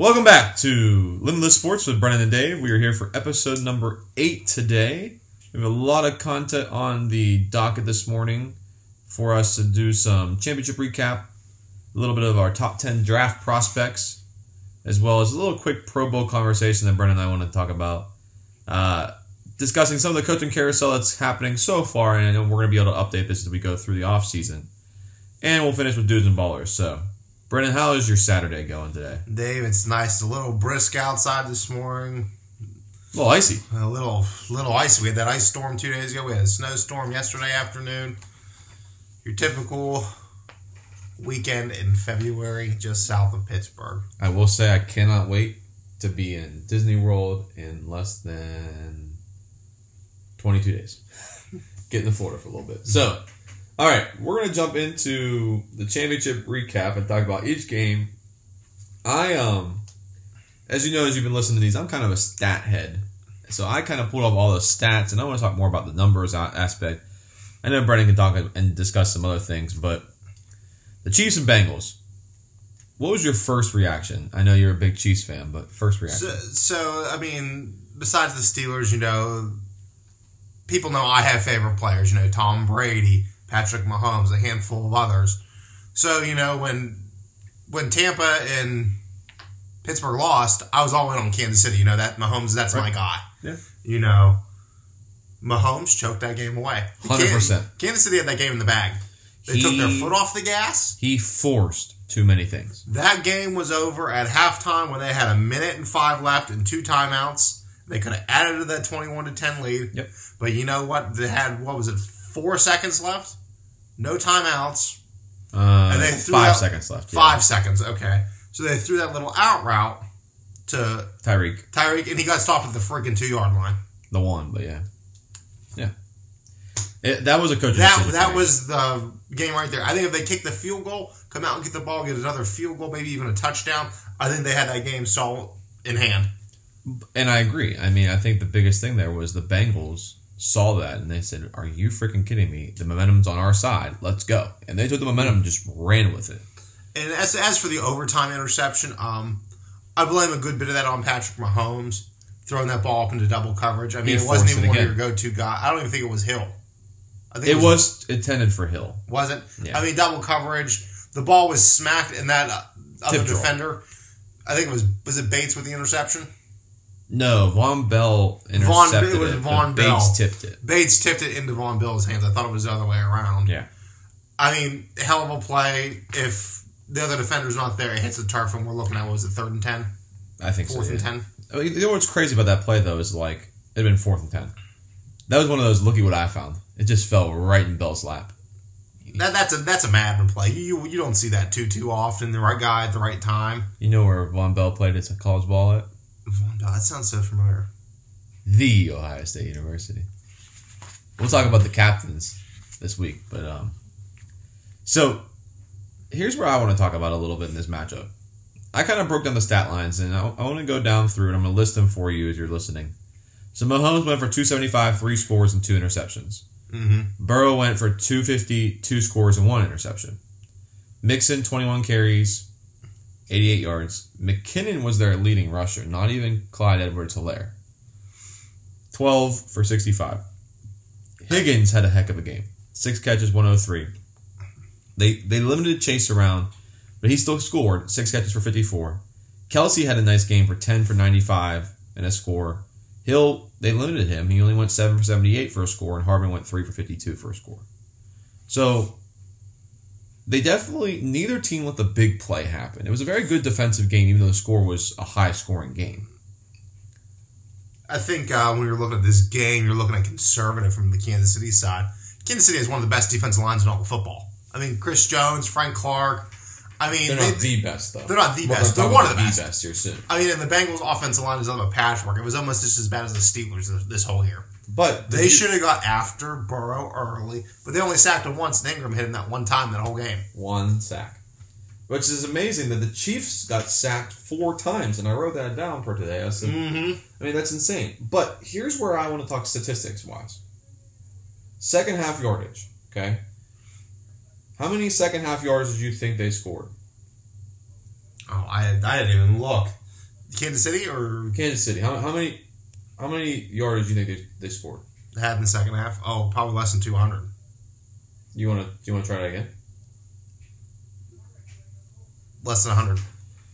Welcome back to Limitless Sports with Brennan and Dave. We are here for episode number 8 today. We have a lot of content on the docket this morning for us to do some championship recap, a little bit of our top 10 draft prospects, as well as a little quick Pro Bowl conversation that Brennan and I want to talk about. Discussing some of the coaching carousel that's happening so far, and we're going to be able to update this as we go through the offseason. And we'll finish with dudes and ballers. So, Brennan, how is your Saturday going today? Dave, it's nice. A little brisk outside this morning. A little icy. A little icy. We had that ice storm 2 days ago. We had a snowstorm yesterday afternoon. Your typical weekend in February just south of Pittsburgh. I will say I cannot wait to be in Disney World in less than 22 days. Getting to Florida for a little bit. So, all right, we're going to jump into the championship recap and talk about each game. As you know, as you've been listening to these, I'm kind of a stat head. So I kind of pulled off all the stats, and I want to talk more about the numbers aspect. I know Brennan can talk and discuss some other things, but the Chiefs and Bengals. What was your first reaction? I know you're a big Chiefs fan, but first reaction. So I mean, besides the Steelers, people know I have favorite players. Tom Brady, Patrick Mahomes, a handful of others. So, when Tampa and Pittsburgh lost, I was all in on Kansas City. That Mahomes, that's right. My guy. Yeah. Mahomes choked that game away. 100%. Kansas City had that game in the bag. They took their foot off the gas. He forced too many things. That game was over at halftime when they had 1:05 left and 2 timeouts. They could have added to that 21-10 lead. Yep. But you know what? They had, 4 seconds left? No timeouts. And they threw 5 seconds left. 5 seconds, okay. So they threw that little out route to Tyreek, and he got stopped at the freaking 2-yard line. The one, but yeah. Yeah. That was a coaching decision. That was the game right there. I think if they kick the field goal, come out and get the ball, get another field goal, maybe even a touchdown, I think they had that game so in hand. And I agree. I mean, I think the biggest thing there was the Bengals saw that and they said, "Are you freaking kidding me? The momentum's on our side. Let's go." And they took the momentum and just ran with it. And as for the overtime interception, I blame a good bit of that on Patrick Mahomes throwing that ball up into double coverage. I mean, it wasn't even one of your go-to guys. I don't even think it was Hill. I think it was intended for Hill. Was it? Yeah. I mean, double coverage. The ball was smacked, and that other defender, I think was it Bates with the interception? No, Von Bell intercepted it. Was Von Bell. Bates tipped it. Bates tipped it into Von Bell's hands. I thought it was the other way around. Yeah. I mean, hell of a play. If the other defender's not there, it hits the turf, and we're looking at, what was it, 3rd and 10? I think so. 4th and 10? I mean, you know what's crazy about that play, though, is it'd been 4th and 10. That was one of those, looky what I found. It just fell right in Bell's lap. That's a Madden play. You don't see that too often. The right guy at the right time. You know where Von Bell played his college ball at? Von Bell, that sounds so familiar. The Ohio State University. We'll talk about the captains this week, but so here's where I want to talk about a little bit in this matchup. I kind of broke down the stat lines, and I want to go down through, and I'm going to list them for you as you're listening. So Mahomes went for 275, 3 scores, and 2 interceptions. Mm-hmm. Burrow went for 250, 2 scores, and 1 interception. Mixon, 21 carries, 88 yards. McKinnon was their leading rusher, not even Clyde Edwards-Helaire. 12 for 65. Higgins had a heck of a game. 6 catches, 103. They limited Chase around, but he still scored. 6 catches for 54. Kelsey had a nice game for 10 for 95 and a score. Hill, they limited him. He only went 7 for 78 for a score, and Hardman went 3 for 52 for a score. So, they definitely, neither team let the big play happen. It was a very good defensive game, even though the score was a high-scoring game. I think when you're looking at this game, you're looking at conservative from the Kansas City side. Kansas City has one of the best defensive lines in all of football. I mean, Chris Jones, Frank Clark. I mean, they're not the best, though. They're not the best. They're one of the best. Here soon. I mean, and the Bengals' offensive line is a patchwork. It was almost just as bad as the Steelers this whole year. But they should have got after Burrow early, but they only sacked him once, and Ingram hit him that one time that whole game. 1 sack. Which is amazing that the Chiefs got sacked 4 times, and I wrote that down for today. I said, I mean, that's insane. But here's where I want to talk statistics-wise. Second half yardage, okay? How many second half yards did you think they scored? Oh, I didn't even look. Kansas City or Kansas City. How many yards do you think they scored? Had in the second half? Oh, probably less than 200. You wanna try that again? Less than 100.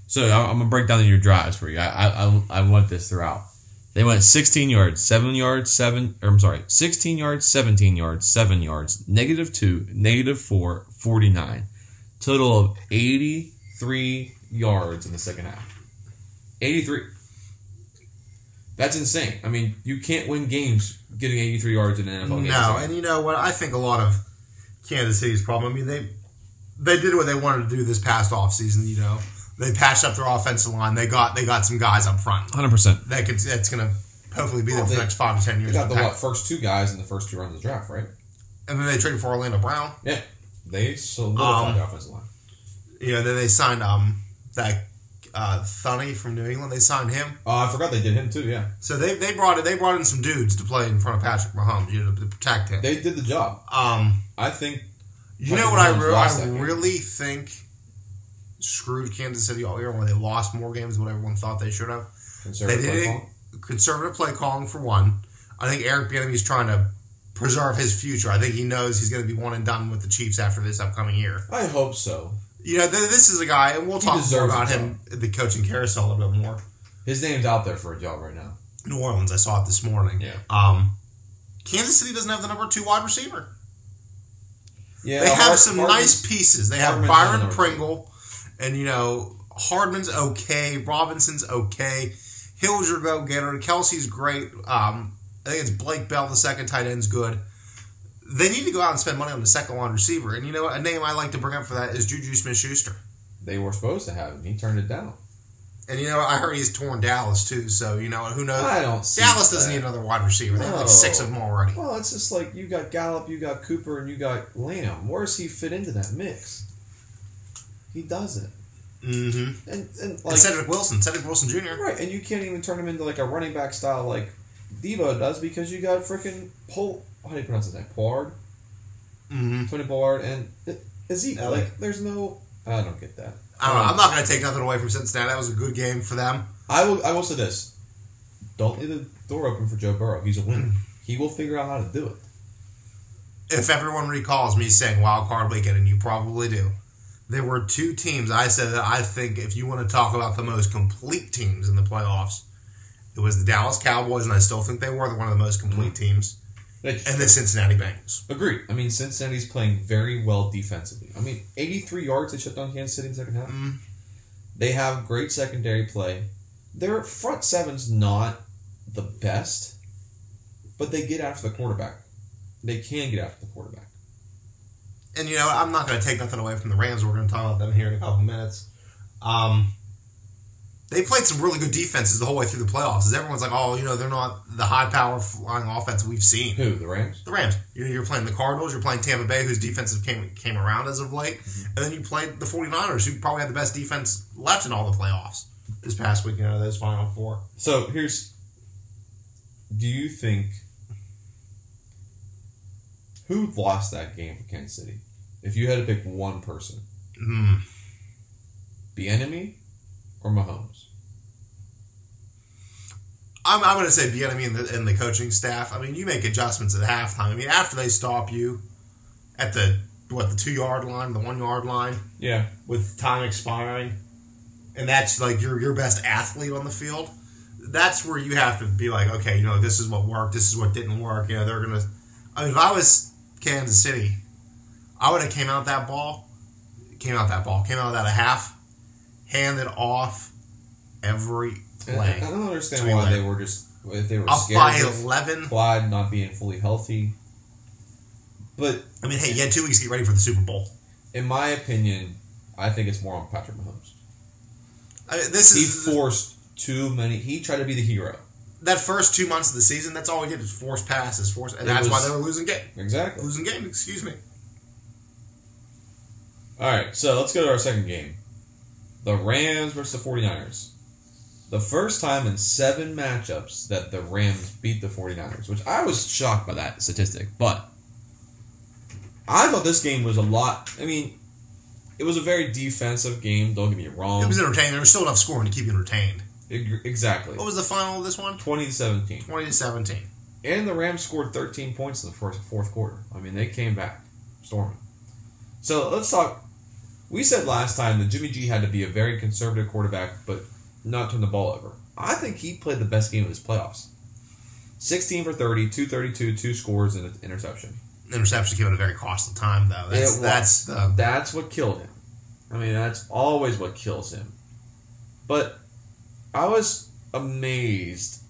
So I'm gonna break down your drives for you. I went this throughout. They went 16 yards, 7 yards, 16 yards, 17 yards, 7 yards, -2, -4, 49. Total of 83 yards in the second half. 83. That's insane. I mean, you can't win games getting 83 yards in an NFL game. No, and you know what? I think a lot of Kansas City's problem, I mean, they did what they wanted to do this past offseason, you know. They patched up their offensive line. They got some guys up front. 100%. That's going to hopefully be there for the next 5 to 10 years. They got the first 2 guys in the first 2 rounds of the draft, right? And then they traded for Orlando Brown. Yeah. They solidified the offensive line. Yeah, then they signed that Thunny from New England. They signed him. Oh, I forgot they did him too, yeah. So they brought in some dudes to play in front of Patrick Mahomes, you know, to protect him. They did the job. I think you know what I really think screwed Kansas City all year, where they lost more games than what everyone thought they should have. Conservative play calling for one. I think Eric Bieniemy's trying to preserve his future. I think he knows he's going to be one and done with the Chiefs after this upcoming year. I hope so. You know, this is a guy, and we'll talk more about him at the coaching carousel a little bit more. His name's out there for a job right now. New Orleans, I saw it this morning. Yeah. Kansas City doesn't have the number 2 wide receiver. Yeah, they have some nice pieces. They have Byron Pringle, and, you know, Hardman's okay. Robinson's okay. Hill's your go-getter. Kelsey's great. I think it's Blake Bell, the second tight end's good. They need to go out and spend money on the second wide receiver. And you know what? A name I like to bring up for that is Juju Smith-Schuster. They were supposed to have him. He turned it down. And you know what? I heard he's torn Dallas too. So, you know, who knows? I don't see Dallas doesn't need another wide receiver. They have like 6 of them already. Well, it's just like you got Gallup, you got Cooper, and you got Lamb. Where does he fit into that mix? He doesn't. Mm-hmm. And like Cedric Wilson Jr. Right, and you can't even turn him into like a running back style like Debo does because you got freaking how do you pronounce his name? Pollard? Mm-hmm. Tony Pollard and Ezekiel. Like, there's no... I don't get that. I don't know. I'm not going to take nothing away from Cincinnati. That was a good game for them. I will say this. Don't leave the door open for Joe Burrow. He's a winner. He will figure out how to do it. If everyone recalls me saying wild card weekend, and you probably do, there were 2 teams I said that I think if you want to talk about the most complete teams in the playoffs, it was the Dallas Cowboys, and I still think they were one of the most complete teams, and the Cincinnati Bengals. Agreed. I mean, Cincinnati's playing very well defensively. I mean, 83 yards they shut down Kansas City in the second half. Mm. They have great secondary play. Their front seven's not the best, but they get after the quarterback. They can get after the quarterback. And, you know, I'm not going to take nothing away from the Rams. We're going to talk about them here in a couple minutes. They played some really good defenses the whole way through the playoffs. Everyone's like, oh, you know, they're not the high-power flying offense we've seen. Who, the Rams? The Rams. You're playing the Cardinals. You're playing Tampa Bay, whose defensive came around as of late. Mm-hmm. And then you played the 49ers, who probably had the best defense left in all the playoffs this past week, you know, those Final Four. So, do you think... Who lost that game for Kansas City? If you had to pick one person. Bieniemy or Mahomes? I'm going to say Bieniemy and the coaching staff. I mean, you make adjustments at halftime. I mean, after they stop you at the 2-yard line, the 1-yard line. Yeah. With time expiring. And that's like your best athlete on the field. That's where you have to be like, okay, you know, this is what worked. This is what didn't work. You know, they're going to... I mean, if I was Kansas City, I would have came out of that a half, handed off every play. I don't understand why they were just, if they were up scared by of 11. Clyde not being fully healthy. But, I mean, hey, you had 2 weeks to get ready for the Super Bowl. In my opinion, I think it's more on Patrick Mahomes. He forced too many, he tried to be the hero. That first 2 months of the season, that's all he did was force passes, and that's why they were losing games. Exactly. Losing games, excuse me. All right, so let's go to our second game. The Rams versus the 49ers. The first time in 7 matchups that the Rams beat the 49ers, which I was shocked by that statistic, but I thought this game was a lot... I mean, it was a very defensive game, don't get me wrong. It was entertaining. There was still enough scoring to keep you entertained. Exactly. What was the final of this one? 20-17. 20-17. And the Rams scored 13 points in the fourth quarter. I mean, they came back storming. So let's talk. We said last time that Jimmy G had to be a very conservative quarterback, but not turn the ball over. I think he played the best game of his playoffs. 16 for 30, 232, 2 scores, and an interception. Interception came at a very costly time, though. That's what killed him. I mean, that's always what kills him. But I was amazed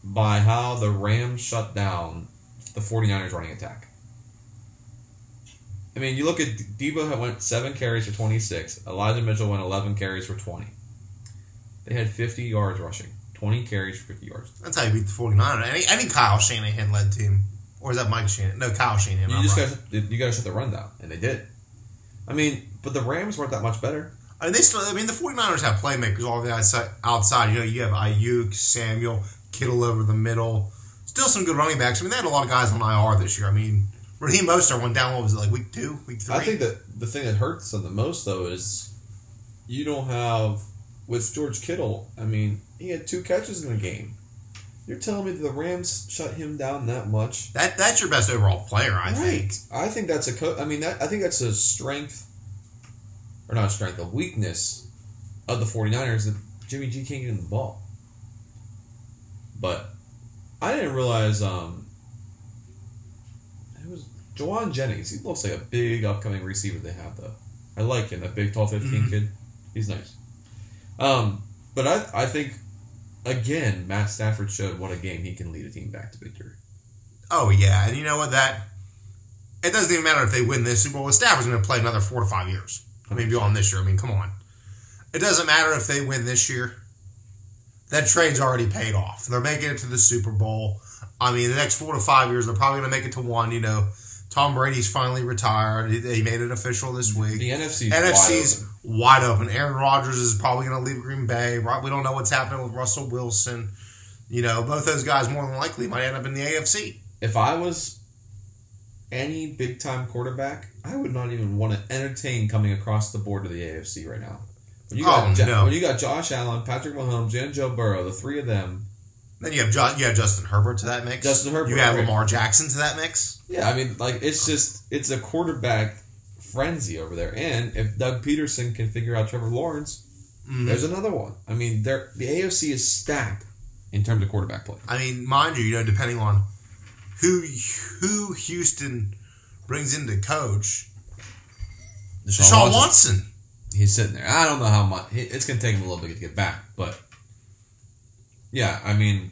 by how the Rams shut down the 49ers running attack. I mean, you look at Debo went 7 carries for 26. Elijah Mitchell went 11 carries for 20. They had 50 yards rushing. 20 carries for 50 yards. That's how you beat the 49ers. Any Kyle Shanahan led team. Or is that Mike Shanahan? No, Kyle Shanahan. You got to shut the run down, and they did. I mean, but the Rams weren't that much better. I mean, the 49ers have playmakers all the outside. You know, you have Ayuk, Samuel, Kittle over the middle. Still some good running backs. I mean, they had a lot of guys on IR this year. I mean, Raheem Mostert went down, what was it, like week 2, week 3? I think that the thing that hurts them the most, though, is you don't have, with George Kittle, I mean, he had 2 catches in the game. You're telling me that the Rams shut him down that much? That's your best overall player, I think. I think that's I think that's a strength, or not strength, a weakness of the 49ers that Jimmy G can't get in the ball. But I didn't realize it was Jawan Jennings. He looks like a big upcoming receiver they have, though. I like him, that big, tall 15 kid. He's nice. But I think, again, Matt Stafford showed what a game he can lead a team back to victory. Oh, yeah. And you know what? It doesn't even matter if they win this Super Bowl. Stafford's going to play another 4 to 5 years. I mean, beyond this year. I mean, come on. It doesn't matter if they win this year. That trade's already paid off. They're making it to the Super Bowl. I mean, the next 4 to 5 years, they're probably going to make it to 1. You know, Tom Brady's finally retired. He made it official this week. The NFC's wide open. Aaron Rodgers is probably going to leave Green Bay. We don't know what's happening with Russell Wilson. You know, both those guys more than likely might end up in the AFC. If I was any big-time quarterback, I would not even want to entertain coming across the board to the AFC right now. When you got Josh Allen, Patrick Mahomes, and Joe Burrow, the 3 of them. Then you have Justin Herbert to that mix. Justin Herbert. You have Lamar Jackson to that mix. Yeah, I mean, like, it's a quarterback frenzy over there. And if Doug Peterson can figure out Trevor Lawrence, there's another one. I mean, the AFC is stacked in terms of quarterback play. I mean, mind you, depending on who Houston brings in to coach, Deshaun Watson. He's sitting there. I don't know how much. It's going to take him a little bit to get back. But, yeah, I mean,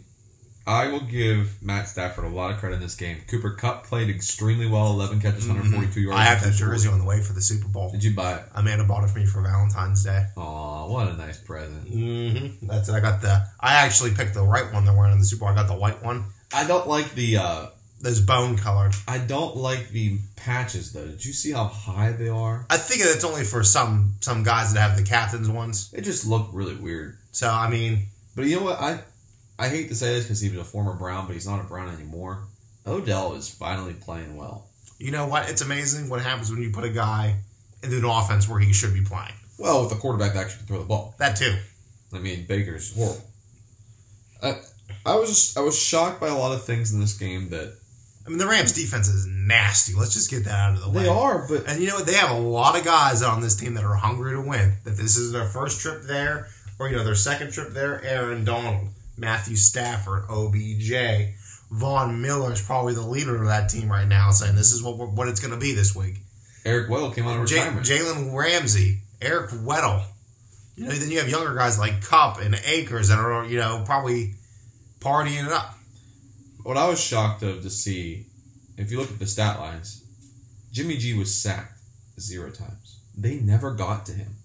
I will give Matt Stafford a lot of credit in this game. Cooper Kupp played extremely well, 11 catches, 142 yards. I have that jersey on the way for the Super Bowl. Did you buy it? Amanda bought it for me for Valentine's Day. Aw, what a nice present. Mm-hmm. That's it. I actually picked the right one they're wearing in the Super Bowl. I got the white one. I don't like those bone colored. I don't like the patches, though. Did you see how high they are? I think it's only for some guys that have the captain's ones. They just look really weird. So, I mean... But you know what? I hate to say this because he was a former Brown, but he's not a Brown anymore. Odell is finally playing well. You know what? It's amazing what happens when you put a guy into an offense where he should be playing. Well, with a quarterback that actually can throw the ball. That too. I mean, Baker's horrible. I was shocked by a lot of things in this game that... I mean, the Rams' defense is nasty. Let's just get that out of the way. They are, but... And you know what? They have a lot of guys on this team that are hungry to win. That this is their first trip there, or, their second trip there. Aaron Donald, Matthew Stafford, OBJ. Von Miller is probably the leader of that team right now, saying this is what it's going to be this week. Eric Weddle came out of retirement. Jalen Ramsey, Eric Weddle. Then you have younger guys like Kupp and Akers that are, probably partying it up. What I was shocked of to see, if you look at the stat lines, Jimmy G was sacked 0 times. They never got to him.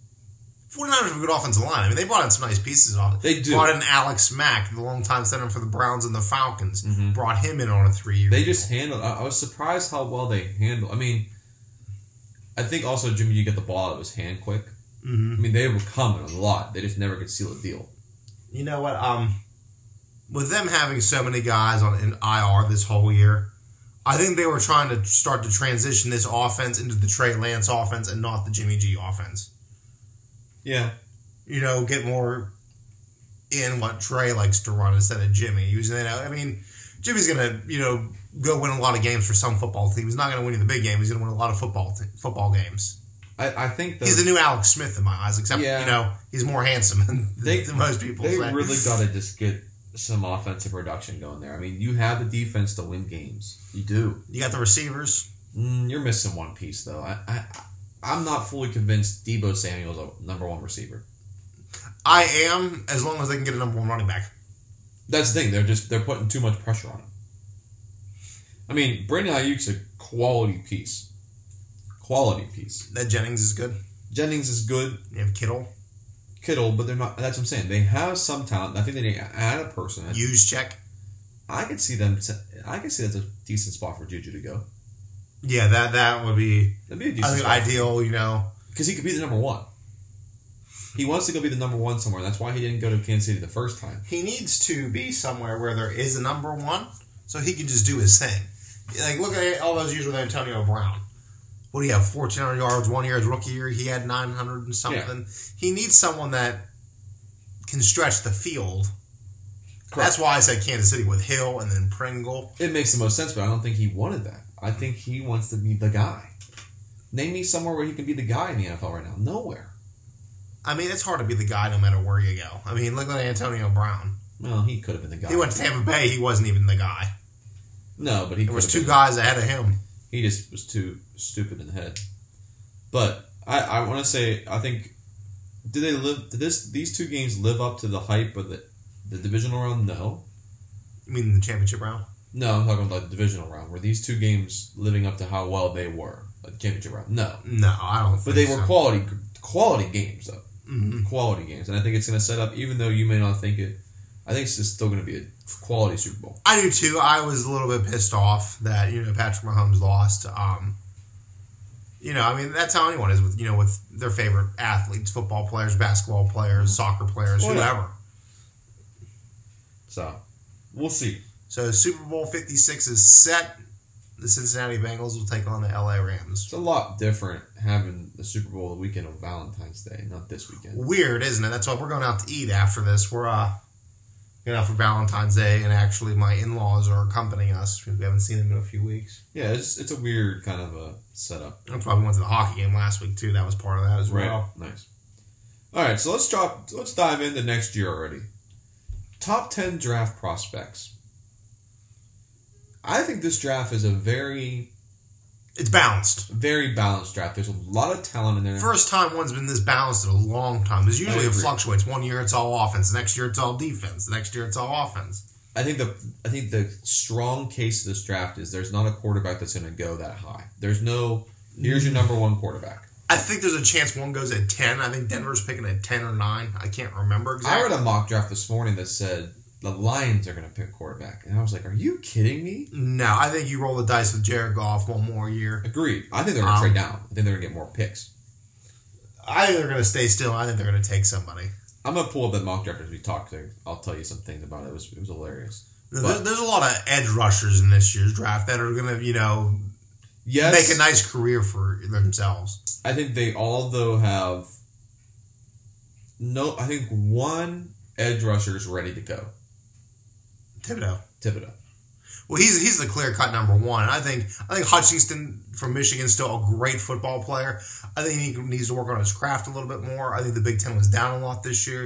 49ers have a good offensive line. I mean, they brought in some nice pieces off it. They do. Brought in Alex Mack, the longtime center for the Browns and the Falcons. Mm-hmm. Brought him in on a 3-year They just handled... I was surprised how well they handled... I mean, I think also Jimmy G got the ball out of his hand quick. Mm-hmm. I mean, they were coming a lot. They just never could seal a deal. You know what? With them having so many guys in IR this whole year, I think they were trying to start to transition this offense into the Trey Lance offense and not the Jimmy G offense. Yeah. Get more in what Trey likes to run instead of Jimmy. He was, I mean, Jimmy's going to, go win a lot of games for some football team. He's not going to win you the big game. He's going to win a lot of football games. I think he's the new Alex Smith in my eyes, except, he's more handsome than most people say. They really got to just get some offensive production going there. I mean, you have the defense to win games. You do. You got the receivers. You're missing one piece, though. I'm not fully convinced Deebo Samuel's a number one receiver. I am, as long as they can get a number one running back. That's the thing. They're putting too much pressure on him. I mean, Brandon Ayuk's a quality piece. Quality piece. That Jennings is good. Jennings is good. You have Kittle, but they're not. That's what I'm saying. They have some talent. I think they need to add a person. Juszczyk. I could see them. I could see that's a decent spot for Juju to go. Yeah, that would be. That'd be a decent spot ideal. Because he could be the number one. He wants to go be the number one somewhere. That's why he didn't go to Kansas City the first time. He needs to be somewhere where there is a number one, so he can just do his thing. Like, look at all those years with Antonio Brown. What do you have, 1,400 yards 1 year? His rookie year, he had 900 and something. Yeah. He needs someone that can stretch the field. Correct. That's why I said Kansas City with Hill and then Pringle. It makes the most sense, but I don't think he wanted that. I think he wants to be the guy. Name me somewhere where he can be the guy in the NFL right now. Nowhere. I mean, it's hard to be the guy no matter where you go. I mean, look at Antonio Brown. Well, he could have been the guy. He went to Tampa Bay. He wasn't even the guy. No, but there was two guys ahead of him. He just was too stupid in the head. But I want to say, I think, did these two games live up to the hype of the divisional round? No. You mean the championship round? No, I'm talking about the divisional round. Were these two games living up to how well they were? Like the championship round? No. No, I don't think so. But they were quality games, though. Mm-hmm. Quality games. And I think it's going to set up, even though you may not think it, I think it's still going to be a quality Super Bowl. I do, too. I was a little bit pissed off that, Patrick Mahomes lost. I mean, that's how anyone is with their favorite athletes, football players, basketball players, soccer players, whoever. Yeah. So, we'll see. So, Super Bowl 56 is set. The Cincinnati Bengals will take on the LA Rams. It's a lot different having the Super Bowl the weekend of Valentine's Day, not this weekend. Weird, isn't it? That's why we're going out to eat after this. We're going out for Valentine's Day, and actually my in-laws are accompanying us because we haven't seen them in a few weeks. Yeah, it's a weird kind of a setup. That's why we went to the hockey game last week, too. That was part of that as well. Right, nice. All right, so let's dive into next year already. Top 10 draft prospects. I think this draft is it's balanced. Very balanced draft. There's a lot of talent in there. First time one's been this balanced in a long time. Because usually it fluctuates. 1 year it's all offense. The next year it's all defense. The next year it's all offense. I think the strong case of this draft is there's not a quarterback that's going to go that high. There's no, here's your number one quarterback. I think there's a chance one goes at 10. I think Denver's picking at 10 or 9. I can't remember exactly. I read a mock draft this morning that said the Lions are going to pick quarterback. And I was like, are you kidding me? No, I think you roll the dice with Jared Goff one more year. Agreed. I think they're going to trade down. I think they're going to get more picks. I think they're going to stay still. I think they're going to take somebody. I'm going to pull up that mock draft as we talk. I'll tell you some things about it. It was hilarious. There's a lot of edge rushers in this year's draft that are going to, make a nice career for themselves. I think they all, though, have I think one edge rusher is ready to go. Thibodeau. Well, he's the clear-cut number one. I think Hutchinson from Michigan is still a great football player. I think he needs to work on his craft a little bit more. I think the Big Ten was down a lot this year,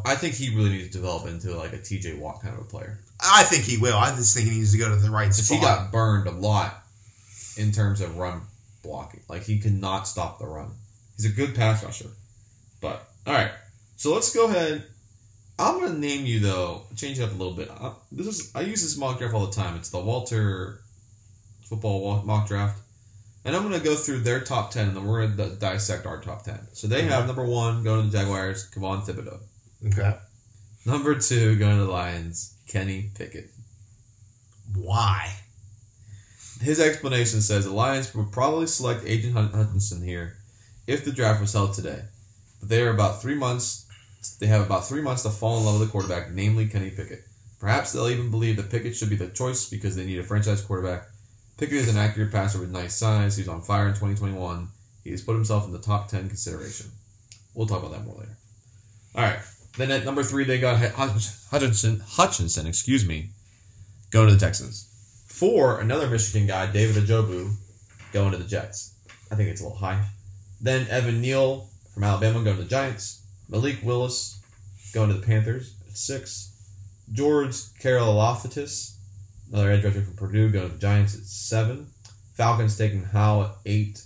I think he really needs to develop into like a TJ Watt kind of a player. I think he will. I just think he needs to go to the right spot. He got burned a lot in terms of run blocking. Like, he cannot stop the run. He's a good pass rusher. But, all right. So let's go ahead. I'm going to name you, though, change it up a little bit. I use this mock draft all the time. It's the Walter football mock draft. And I'm going to go through their top 10, and then we're going to dissect our top 10. So they have number 1 going to the Jaguars, Kayvon Thibodeau. Okay. Number 2 going to the Lions, Kenny Pickett. Why? His explanation says the Lions would probably select Agent Hutchinson here if the draft was held today. But they have about 3 months to fall in love with the quarterback, namely Kenny Pickett. Perhaps they'll even believe that Pickett should be the choice because they need a franchise quarterback. Pickett is an accurate passer with nice size. He's on fire in 2021. He has put himself in the top 10 consideration. We'll talk about that more later. All right. Then at number 3, they got Hutchinson, going to the Texans. 4, another Michigan guy, David Njoku, going to the Jets. I think it's a little high. Then Evan Neal from Alabama going to the Giants. Malik Willis going to the Panthers at 6. George Karlaftis, another edge rusher from Purdue, going to the Giants at 7. Falcons taking Howe at 8.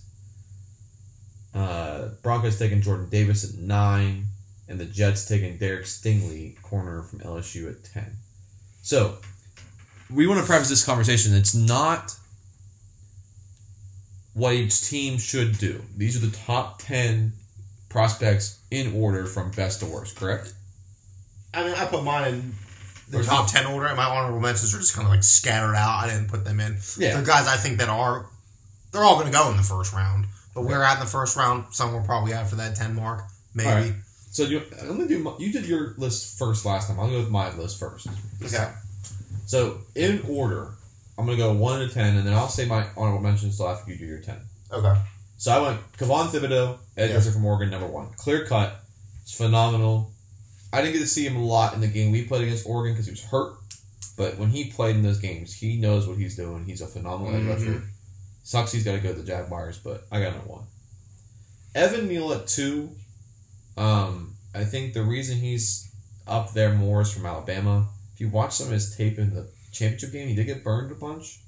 Broncos taking Jordan Davis at 9. And the Jets taking Derek Stingley, corner from LSU, at 10. So, we want to preface this conversation. It's not what each team should do. These are the top 10 prospects in order from best to worst, correct? I mean, I put mine in the top 10 order, and my honorable mentions are just kind of like scattered out. I didn't put them in. Yeah. They're guys I think they're all going to go in the first round. But we're at in the first round. Some will probably after that 10 mark, maybe. Right. So you did your list first last time. I'll go with my list first. Okay. So in order, I'm going to go 1 to 10, and then I'll say my honorable mentions until after you do your 10. Okay. So I went Kayvon Thibodeau, edge rusher from Oregon, number 1. Clear cut. It's phenomenal. I didn't get to see him a lot in the game we played against Oregon because he was hurt. But when he played in those games, he knows what he's doing. He's a phenomenal edge rusher. Sucks he's got to go to the Jaguars, but I got number 1. Evan Neal at 2. I think the reason he's up there more is from Alabama. If you watch some of his tape in the championship game, he did get burned a bunch.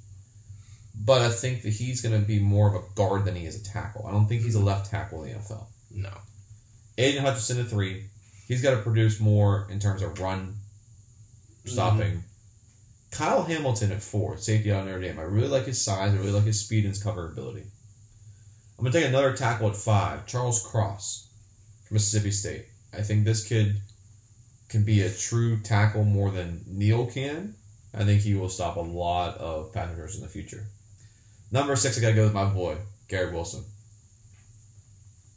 But I think that he's going to be more of a guard than he is a tackle. I don't think he's a left tackle in the NFL. No. Aiden Hutchinson at 3. He's got to produce more in terms of run stopping. Kyle Hamilton at 4, safety out of Notre Dame. I really like his size. I really like his speed and his coverability. I'm going to take another tackle at 5, Charles Cross from Mississippi State. I think this kid can be a true tackle more than Neal can. I think he will stop a lot of pass rushers in the future. Number 6, I got to go with my boy, Garrett Wilson.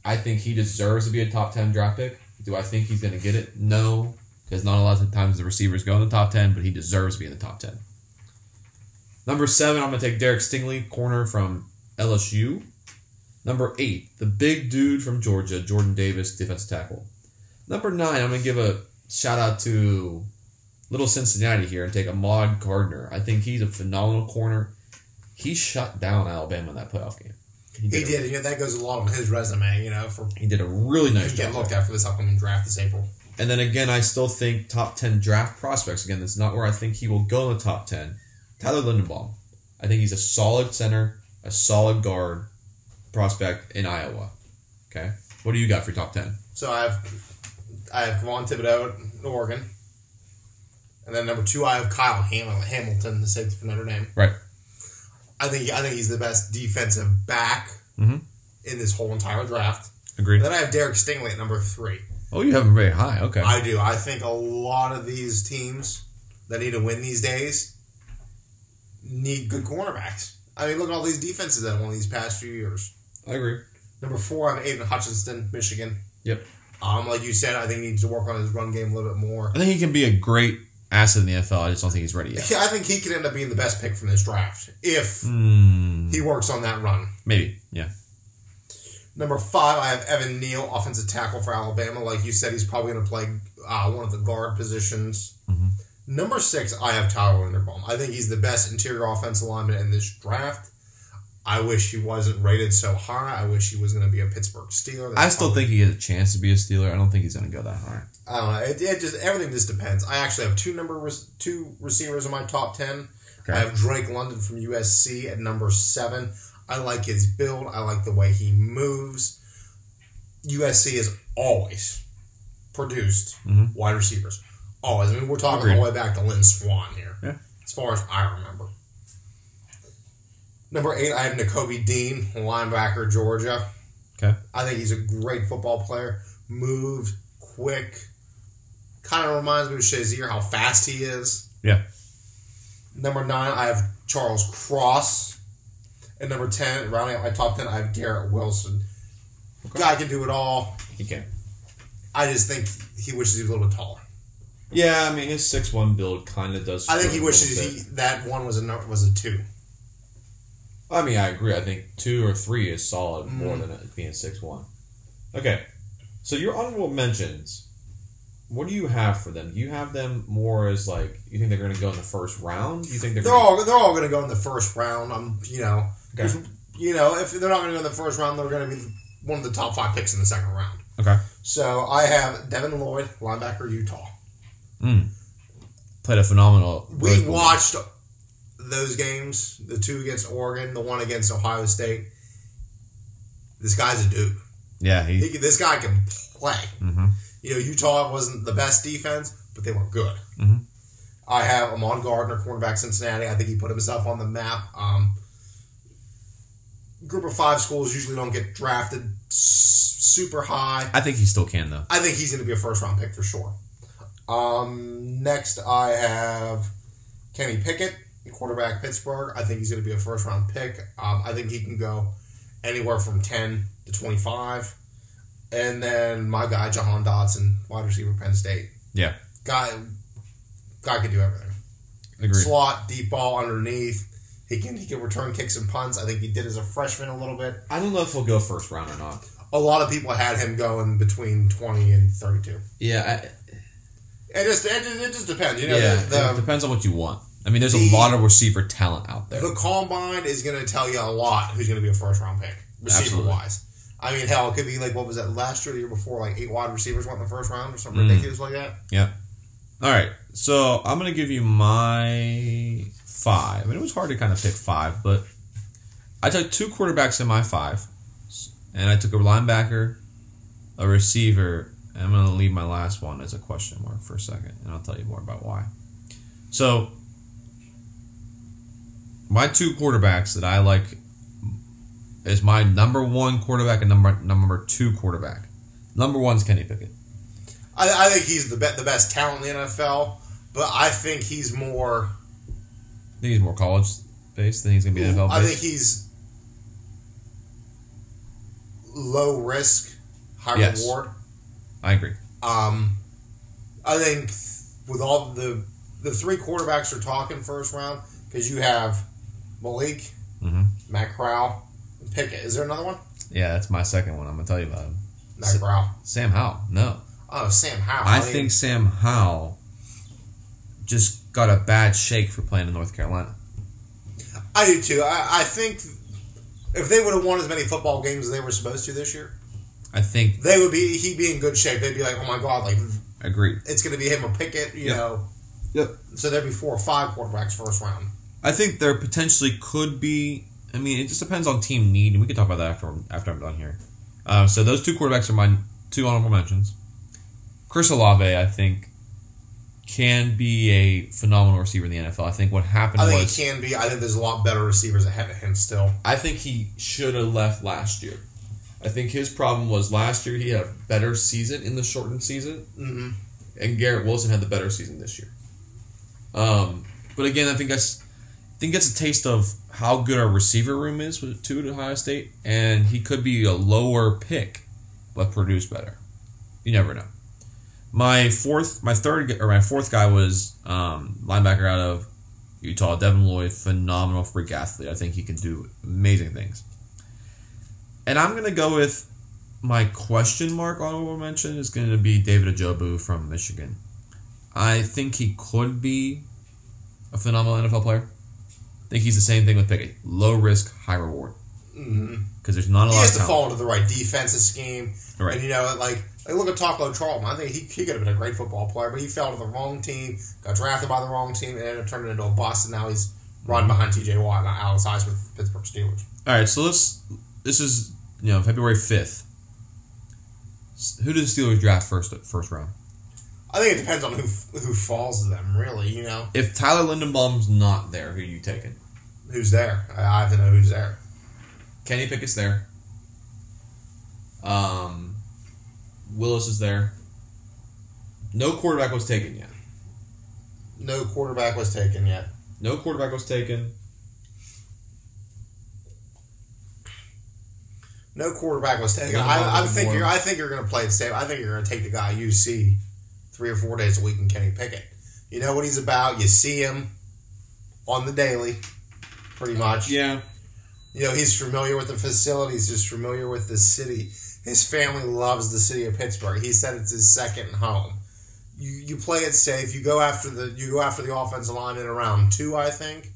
I think he deserves to be a top 10 draft pick. Do I think he's going to get it? No, because not a lot of times the receivers go in the top 10, but he deserves to be in the top 10. Number 7, I'm going to take Derek Stingley, corner from LSU. Number 8, the big dude from Georgia, Jordan Davis, defensive tackle. Number 9, I'm going to give a shout-out to little Cincinnati here and take Ahmad Gardner. I think he's a phenomenal corner. He shut down Alabama in that playoff game. He did. You know, that goes a lot on his resume, you know. He did a really nice job. Getting looked at for this upcoming draft this April. And then again, I still think top 10 draft prospects. Again, that's not where I think he will go in the top 10. Tyler Linderbaum. I think he's a solid center, a solid guard prospect in Iowa. Okay? What do you got for top 10? So I have Kayvon Thibodeau in Oregon. And then number 2, I have Kyle Hamilton, the safety for Notre Dame. Right. I think he's the best defensive back in this whole entire draft. Agreed. Then I have Derek Stingley at number 3. Oh, you have him very high. Okay. I do. I think a lot of these teams that need to win these days need good cornerbacks. I mean, look at all these defenses that have won these past few years. I agree. Number 4, I have Aiden Hutchinson, Michigan. Yep. Like you said, I think he needs to work on his run game a little bit more. I think he can be a great asset in the NFL. I just don't think he's ready yet. Yeah, I think he could end up being the best pick from this draft if he works on that run. Maybe, yeah. Number 5, I have Evan Neal, offensive tackle for Alabama. Like you said, he's probably going to play one of the guard positions. Number 6, I have Tyler Linderbaum. I think he's the best interior offensive lineman in this draft. I wish he wasn't rated so high. I wish he was going to be a Pittsburgh Steeler. I still think he has a chance to be a Steeler. I don't think he's going to go that high. I don't know. Everything just depends. I actually have two receivers in my top 10. Okay. I have Drake London from USC at number 7. I like his build. I like the way he moves. USC has always produced wide receivers. Always. I mean, we're talking all the way back to Lynn Swann here. Yeah. As far as I remember. Number 8, I have Nakobe Dean, linebacker, Georgia. Okay. I think he's a great football player. Moved, quick. Kind of reminds me of Shazier, how fast he is. Yeah. Number 9, I have Charles Cross. And number 10, rounding out my top 10, I have Garrett Wilson. Okay. Guy can do it all. He can. I just think he wishes he was a little bit taller. Yeah, I mean, his 6'1" build kind of does. I think he wishes that one was a 2. I mean, I agree. I think 2 or 3 is solid more than it being 6'1". Okay. So your honorable mentions, what do you have for them? Do you have them more as like you think they're going to go in the first round? Do you think they're all going to go in the first round? Okay. If they're not going to go in the first round, they're going to be one of the top 5 picks in the second round. Okay. So I have Devin Lloyd, linebacker, Utah. Played a phenomenal. We watched those games, the 2 against Oregon, the 1 against Ohio State. This guy's a dude. Yeah, this guy can play. Mm-hmm. Utah wasn't the best defense, but they were good. Mm-hmm. I have Amon Gardner, cornerback, Cincinnati. I think he put himself on the map. Group of 5 schools usually don't get drafted super high. I think he still can, though. I think he's going to be a first-round pick for sure. Next, I have Kenny Pickett, quarterback, Pittsburgh. I think he's going to be a first-round pick. I think he can go anywhere from 10 to 25. And then my guy, Jahan Dotson, wide receiver, Penn State. Yeah. Guy can do everything. Agreed. Slot, deep ball underneath. He can return kicks and punts. I think he did as a freshman a little bit. I don't know if he'll go first round or not. A lot of people had him going between 20 and 32. Yeah. It just depends. It depends on what you want. I mean, there's a lot of receiver talent out there. The combine is going to tell you a lot who's going to be a first-round pick, receiver-wise. I mean, hell, it could be like, what was that, last year or the year before, like 8 wide receivers went in the first round or something ridiculous like that? Yeah. All right, so I'm going to give you my 5. I mean, it was hard to kind of pick 5, but I took 2 quarterbacks in my 5, and I took a linebacker, a receiver, and I'm going to leave my last one as a question mark for a second, and I'll tell you more about why. So, my 2 quarterbacks that I like is my number 1 quarterback and number 2 quarterback. Number 1 is Kenny Pickett. I think he's the best talent in the NFL, but I think he's more... I think he's more college-based than he's going to be NFL-based. I think he's low risk, high reward. I agree. I think with all the 3 quarterbacks are talking first round, because you have Malik, Matt Corral, and Pickett. Is there another one? Yeah, that's my second one. I'm going to tell you about him. Matt Corral. Sam Howell. No. Oh, Sam Howell. I think Sam Howell just got a bad shake for playing in North Carolina. I do too. I think if they would have won as many football games as they were supposed to this year, I think he'd be in good shape. They'd be like, oh my God, like agreed. It's going to be him or Pickett, you know. Yep. So there'd be 4 or 5 quarterbacks first round. I think there potentially could be. I mean, it just depends on team need, and we can talk about that after I'm done here. So those 2 quarterbacks are my 2 honorable mentions. Chris Olave, I think, can be a phenomenal receiver in the NFL. I think what happened was... I think he can be. I think there's a lot better receivers ahead of him still. I think he should have left last year. I think his problem was last year he had a better season in the shortened season, and Garrett Wilson had the better season this year. But again, I think that's a taste of how good our receiver room is to Ohio State, and he could be a lower pick, but produce better. You never know. My fourth guy was linebacker out of Utah, Devin Lloyd, phenomenal freak athlete. I think he can do amazing things. And I'm going to go with my question mark honorable mention is going to be David Njoku from Michigan. I think he could be a phenomenal NFL player. I think he's the same thing with Pickett. Low risk, high reward. Because there's not a lot of talent. He has to fall into the right defensive scheme. Right. And, like look at Taco Charlton. I think he could have been a great football player, but he fell to the wrong team, got drafted by the wrong team, and ended up turning into a bust, and now he's running behind T.J. Watt and Alex Highsmith with the Pittsburgh Steelers. All right, so this is February 5th. Who do the Steelers draft first round? I think it depends on who falls to them, really, If Tyler Lindenbaum's not there, who are you taking? Who's there? I have to know who's there. Kenny Pickett's there. Willis is there. No quarterback was taken yet. No quarterback was taken yet. No quarterback was taken. No quarterback was taken. I think you're going to play it safe. I think you're going to take the guy you see 3 or 4 days a week in Kenny Pickett. You know what he's about. You see him on the daily, pretty much. Yeah. He's familiar with the facilities. He's familiar with the city. His family loves the city of Pittsburgh. He said it's his second home. you play it safe. You go after the offensive line in round 2, I think,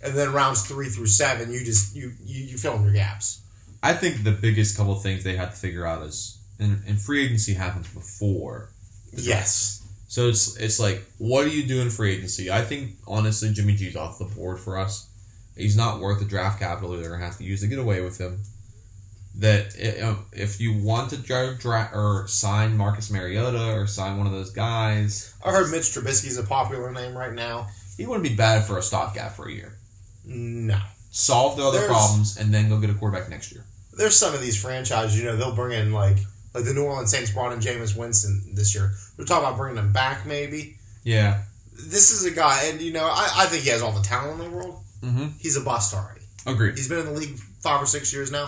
and then rounds 3 through 7, you fill in your gaps. I think the biggest couple of things they had to figure out is, and free agency happens before. Yes. So it's like, what do you do in free agency? I think, honestly, Jimmy G's off the board for us. He's not worth the draft capital they're going to have to use to get away with him. That if you want to or sign Marcus Mariota or sign one of those guys. I heard Mitch Trubisky's a popular name right now. He wouldn't be bad for a stopgap for a year. No. Solve the other problems and then go get a quarterback next year. There's some of these franchises, they'll bring in like the New Orleans Saints brought in Jameis Winston this year. We're talking about bringing him back maybe. Yeah. This is a guy, and I think he has all the talent in the world. Mm-hmm. He's a bust already. Agreed. He's been in the league 5 or 6 years now.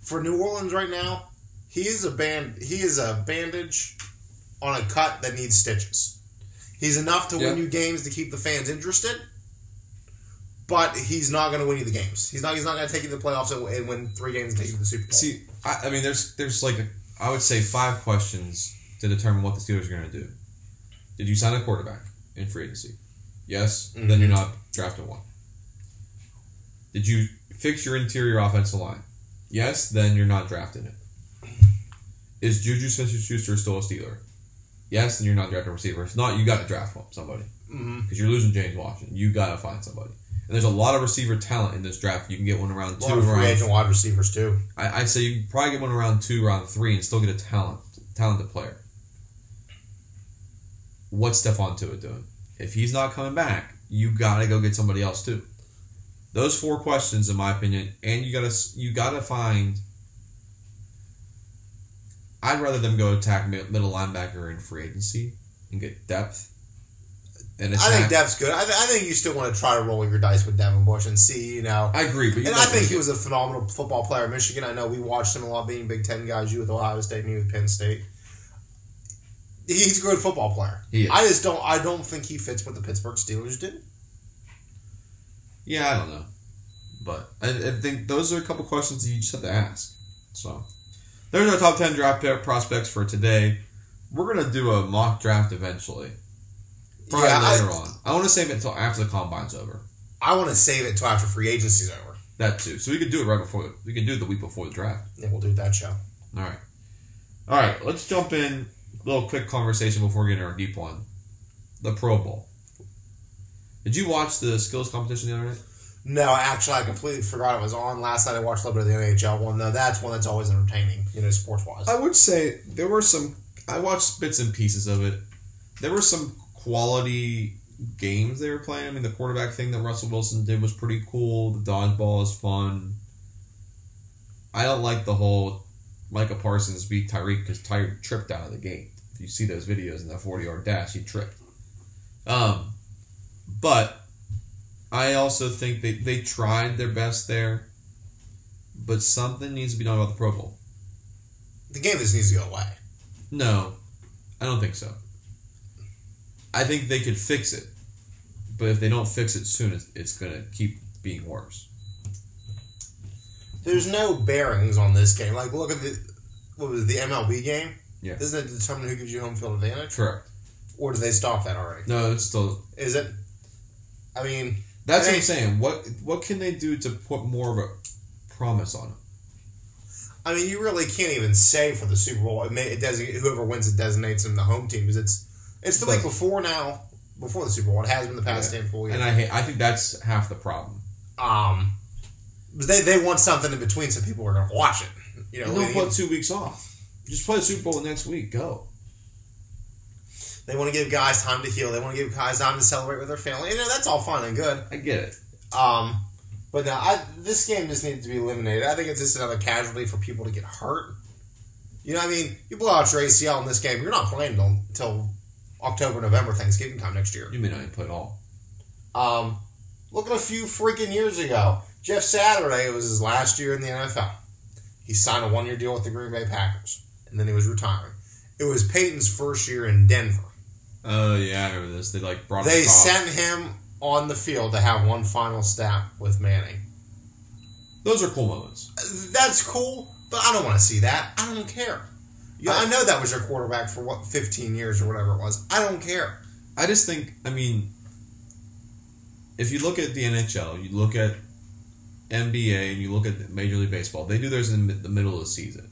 For New Orleans right now, he is a bandage on a cut that needs stitches. He's enough to win you games to keep the fans interested, but he's not going to win you the games. He's not going to take you to the playoffs and win 3 games and take you to the Super Bowl. See, I mean, there's like I would say 5 questions to determine what the Steelers are going to do. Did you sign a quarterback in free agency? Yes. Mm-hmm. Then you're not drafting one. Did you fix your interior offensive line? Yes. Then you're not drafting it. Is Juju Smith-Schuster still a Steeler? Yes. Then you're not drafting a receiver. If not, you got to draft somebody because you're losing James Washington. You got to find somebody. And there's a lot of receiver talent in this draft. You can get one around 2. A lot of free agent wide receivers too. I'd say you can probably get one around 2, around 3, and still get a talented player. What's Stephon Tuitt doing? If he's not coming back, you gotta go get somebody else too. Those 4 questions, in my opinion, and you gotta find. I'd rather them go attack middle linebacker in free agency and get depth. I think depth's good. I think you still want to try to roll your dice with Devin Bush and see, I agree, but I think he was a phenomenal football player at Michigan. I know we watched him a lot being Big Ten guys. You with Ohio State, me with Penn State. He's a good football player. He is. I don't think he fits what the Pittsburgh Steelers do. Yeah, I don't know, but I think those are a couple questions that you just have to ask. So there's our top 10 draft prospects for today. We're gonna do a mock draft eventually. Probably later on. I want to save it until after the combine's over. I want to save it until after free agency's over. That too. So we could do it right before. We can do it the week before the draft. Yeah, we'll do that show. All right. Let's jump in. A little quick conversation before getting our deep one. The Pro Bowl. Did you watch the skills competition the other night? No, actually, I completely forgot it was on. Last night I watched a little bit of the NHL one. Though that's one that's always entertaining, sports wise. I would say there were some. I watched bits and pieces of it. There were some quality games they were playing. I mean, the quarterback thing that Russell Wilson did was pretty cool. The dodgeball is fun. I don't like the whole Micah Parsons beat Tyreek because Tyreek tripped out of the game. If you see those videos in that 40-yard dash, he tripped. But I also think they tried their best there, but something needs to be done about the Pro Bowl. The game just needs to go away. No, I don't think so. I think they could fix it, but if they don't fix it soon, it's going to keep being worse. There's no bearings on this game. Like, look at the MLB game? Yeah. Isn't it determine who gives you home field advantage? Correct. Or do they stop that already? No, it's still... Is it? I mean... That's what I'm saying. What can they do to put more of a promise on it? I mean, you really can't even say for the Super Bowl. Whoever wins it designates them the home team, because it's the week before now, before the Super Bowl. It has been the past handful of years. And I think that's half the problem. They want something in between so people are going to watch it. Don't put 2 weeks off. Just play the Super Bowl next week. Go. They want to give guys time to heal. They want to give guys time to celebrate with their family. That's all fine and good. I get it. But no, this game just needs to be eliminated. I think it's just another casualty for people to get hurt. You blow out your ACL in this game, you're not playing until October, November, Thanksgiving time next year. You may not even play at all. Look at a few freaking years ago. Jeff Saturday, it was his last year in the NFL. He signed a 1-year deal with the Green Bay Packers, and then he was retiring. It was Peyton's first year in Denver. Oh, yeah, I remember this. They brought him. They sent him on the field to have one final snap with Manning. Those are cool moments. That's cool, but I don't want to see that. I don't care. Yeah, I know that was your quarterback for 15 years or whatever it was. I don't care. I just think, if you look at the NHL, you look at NBA, and you look at Major League Baseball, they do theirs in the middle of the season.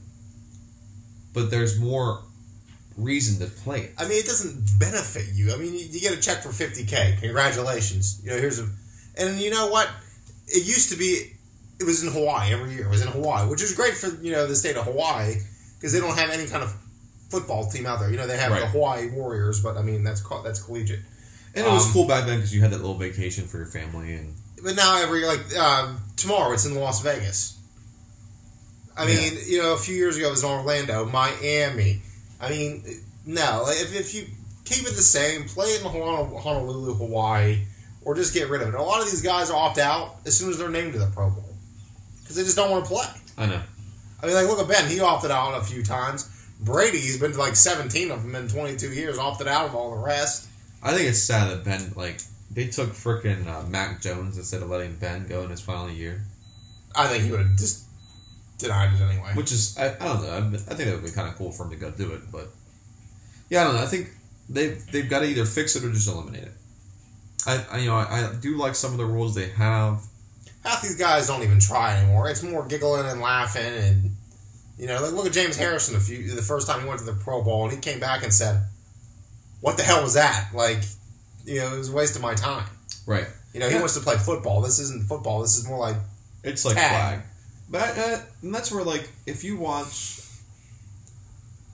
But there's more reason to play it. It doesn't benefit you. You get a check for $50K. Congratulations. And you know what? It used to be, it was in Hawaii every year. It was in Hawaii, which is great for, the state of Hawaii, because they don't have any kind of football team out there. They have the Hawaii Warriors, but that's collegiate. And it was cool back then because you had that little vacation for your family. But now tomorrow it's in Las Vegas. A few years ago it was in Orlando, Miami. No. If you keep it the same, play it in Honolulu, Hawaii, or just get rid of it. A lot of these guys opt out as soon as they're named to the Pro Bowl because they just don't want to play. I know. Look at Ben. He opted out a few times. Brady's been to 17 of them in 22 years, opted out of all the rest. I think it's sad that Ben, they took frickin' Mac Jones instead of letting Ben go in his final year. I think he would have just denied it anyway. Which is, I don't know. I think that would be kind of cool for him to go do it, but yeah, I don't know. I think they've got to either fix it or just eliminate it. I do like some of the rules they have. Half these guys don't even try anymore. It's more giggling and laughing, and look at James Harrison. The first time he went to the Pro Bowl, and he came back and said, "What the hell was that?" It was a waste of my time. Right. He wants to play football. This isn't football. This is more like it's like tag. flag. But and that's where if you watch,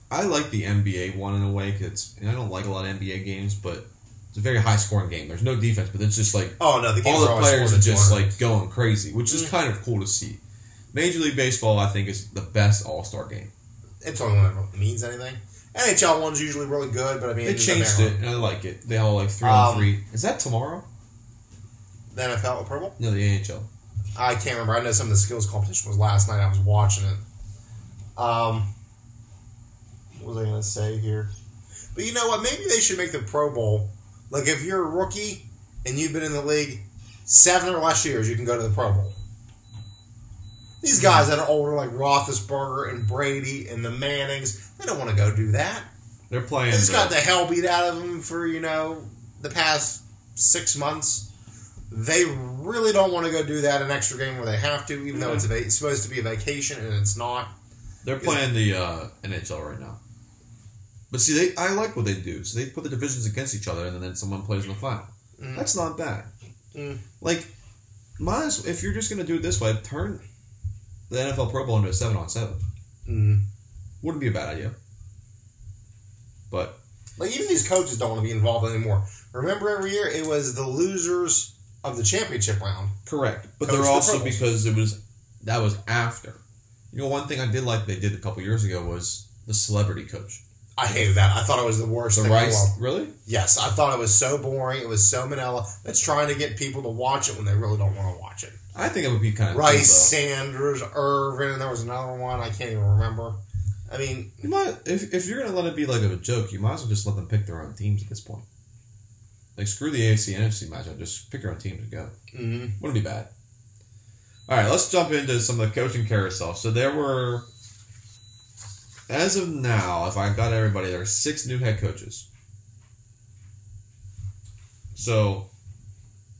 I like the NBA one in a way because I don't like a lot of NBA games, but it's a very high scoring game. There's no defense, but it's just the all the players are just going crazy, which is kind of cool to see. Major League Baseball, I think, is the best All-Star game. It's only one that means anything. NHL one's usually really good, but they changed it, and I like it. They all 3-on-3. Is that tomorrow? The NFL Pro Bowl? No, the NHL. I can't remember. I know some of the skills competition was last night. I was watching it. What was I going to say here? But you know what? Maybe they should make the Pro Bowl. If you're a rookie and you've been in the league 7 or less years, you can go to the Pro Bowl. These guys that are older, like Roethlisberger and Brady and the Mannings, they don't want to go do that. They're playing. They just got the hell beat out of them for, the past 6 months. They really don't want to go do that an extra game where they have to, even though it's supposed to be a vacation and it's not. They're playing the NHL right now. But see, I like what they do. So they put the divisions against each other, and then someone plays in the final. That's not bad. If you're just going to do it this way, turn the NFL Pro Bowl into a 7-on-7. Wouldn't be a bad idea. But even these coaches don't want to be involved anymore. Remember, every year it was the losers of the championship round. Correct. But they're also because that was after. One thing I did like they did a couple years ago was the celebrity coach. I hated that. I thought it was the worst thing in the world. Really? Yes, I thought it was so boring. It was so vanilla. That's trying to get people to watch it when they really don't want to watch it. I think it would be kind of Rice, cool, Sanders, Irvin, and there was another one. I can't even remember. You might, if you're going to let it be a joke, you might as well just let them pick their own teams at this point. Screw the AFC NFC matchup. Just pick your own teams and go. Wouldn't be bad. All right, let's jump into some of the coaching carousel. So there were, as of now, if I got everybody, there are 6 new head coaches. So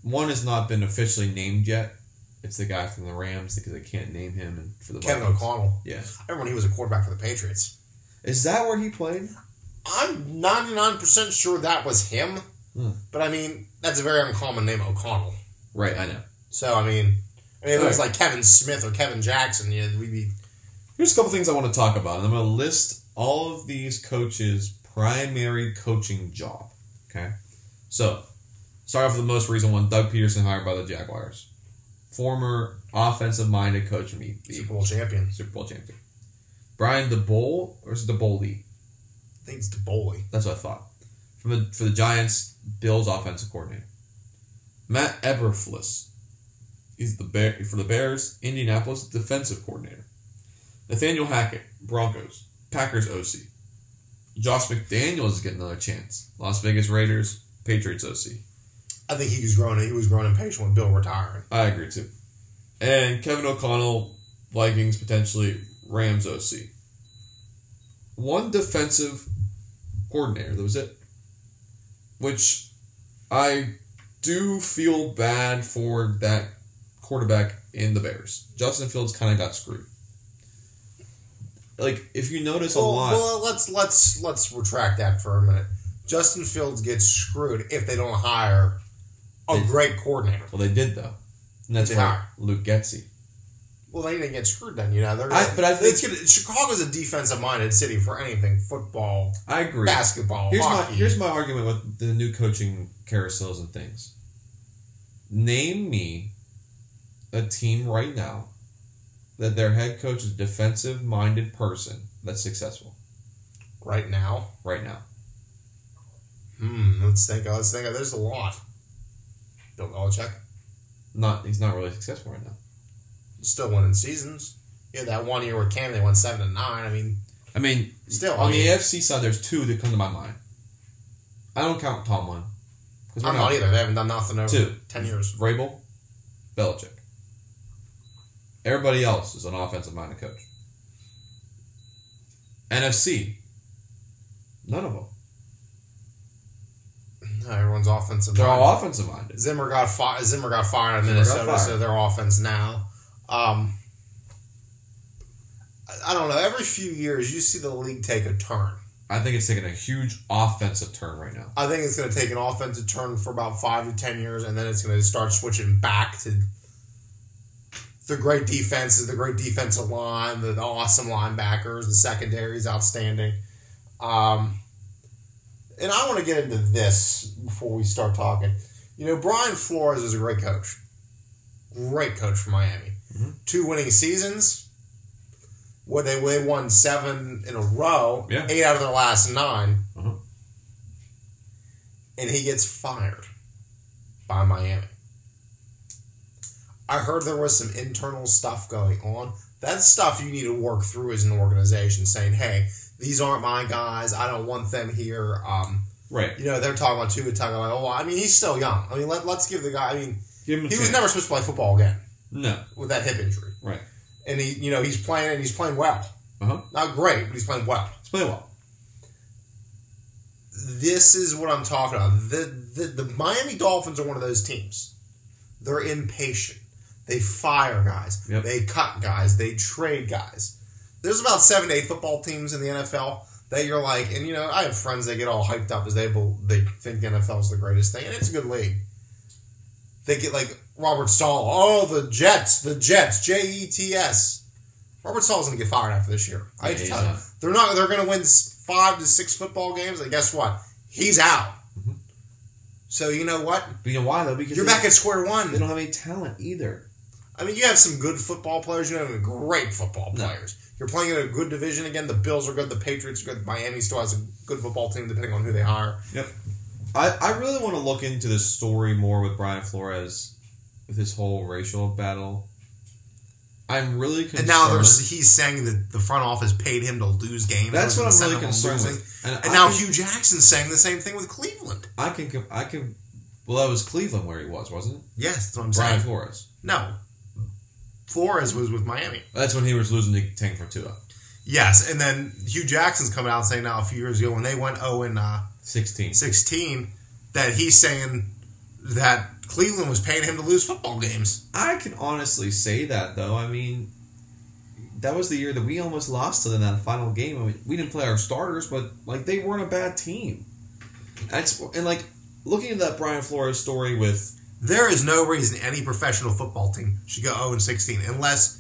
one has not been officially named yet. It's the guy from the Rams because they can't name him. And for the Kevin Vikings. O'Connell. Yeah. I remember when he was a quarterback for the Patriots. Is that where he played? I'm 99% sure that was him. But that's a very uncommon name, O'Connell. Right, I know. So if it was like Kevin Smith or Kevin Jackson, we'd be. Here's a couple things I want to talk about, and I'm going to list all of these coaches' primary coaching job. Okay, so start off with the most recent one: Doug Peterson, hired by the Jaguars, former offensive-minded coach from Super Bowl champion. Brian DeBole, or is it DeBole? I think it's DeBole. That's what I thought. For the Giants, Bills offensive coordinator. Matt Eberflus, he's for the Bears, Indianapolis defensive coordinator. Nathaniel Hackett, Broncos, Packers OC. Josh McDaniels is getting another chance. Las Vegas Raiders, Patriots OC. I think he was growing impatient with Bill retiring. I agree too. And Kevin O'Connell, Vikings potentially, Rams OC. one defensive coordinator. That was it. Which I do feel bad for that quarterback in the Bears. Justin Fields kind of got screwed. Like, if you notice a lot... Well, let's retract that for a minute. Justin Fields gets screwed if they don't hire a great coordinator. Well, they did, though. And that's why Luke Getsy. Well, they didn't get screwed then, you know. But I think Chicago's a defensive-minded city for anything. Football, I agree. Basketball, hockey. Here's my argument with the new coaching carousels and things. Name me a team right now that their head coach is a defensive-minded person that's successful. Right now? Right now. Let's think. There's a lot. Bill Belichick? He's not really successful right now. Still winning seasons. Yeah, that 1 year with Cam, they won 7-9. I mean, still on the AFC side, there's two that come to my mind. I don't count Tomlin. I'm not either. They haven't done nothing over 10 years. Vrabel, Belichick. Everybody else is an offensive-minded coach. NFC, none of them. No, everyone's offensive. They're all offensive-minded. Zimmer got fired in Minnesota, so they're offense now. I don't know. Every few years, you see the league take a turn. I think it's taking a huge offensive turn right now. I think it's going to take an offensive turn for about 5 to 10 years, and then it's going to start switching back to the great defenses, the great defensive line, the awesome linebackers, the secondary is outstanding. And I want to get into this before we start talking. You know, Brian Flores is a great coach. Great coach for Miami. Mm-hmm. 2 winning seasons. They won 7 in a row. Yeah. 8 out of their last 9. Uh-huh. And he gets fired by Miami. I heard there was some internal stuff going on. That's stuff you need to work through as an organization, saying, hey, these aren't my guys. I don't want them here. Right. You know, they're talking about Tua Tagovailoa. Well, I mean, he's still young. I mean, let's give the guy. I mean, he was never supposed to play football again. No. With that hip injury. Right. And he's playing well. Uh-huh. Not great, but he's playing well. He's playing well. This is what I'm talking about. The Miami Dolphins are one of those teams. They're impatient. They fire guys. Yep. They cut guys. They trade guys. There's about 7 to 8 football teams in the NFL that you're like, and I have friends that get all hyped up as they think the NFL is the greatest thing, and it's a good league. They get like Robert Saleh. Oh, the Jets, Jets. Robert Saleh's going to get fired after this year. I hate to tell you. They're going to win 5 to 6 football games, and guess what? He's out. Mm-hmm. So you know what? But you know why, though? Because you're back at square one. They don't have any talent either. I mean, you have some good football players. You have great football players. No. You're playing in a good division again. The Bills are good. The Patriots are good. Miami still has a good football team, depending on who they hire. Yep. I really want to look into this story more with Brian Flores, with his whole racial battle. I'm really concerned. And now he's saying that the front office paid him to lose games. That's what I'm really concerned with. And now Hugh Jackson's saying the same thing with Cleveland. I can. Well, that was Cleveland where he was, wasn't it? Yes, that's what I'm saying. Brian Flores. No. Flores was with Miami. That's when he was losing to Tank for Tua. Yes, and then Hugh Jackson's coming out saying now a few years ago when they went 0-16, that he's saying that Cleveland was paying him to lose football games. I can honestly say that, though. I mean, that was the year that we almost lost to them in that final game. I mean, we didn't play our starters, but they weren't a bad team. And looking at that Brian Flores story with... There is no reason any professional football team should go 0-16 unless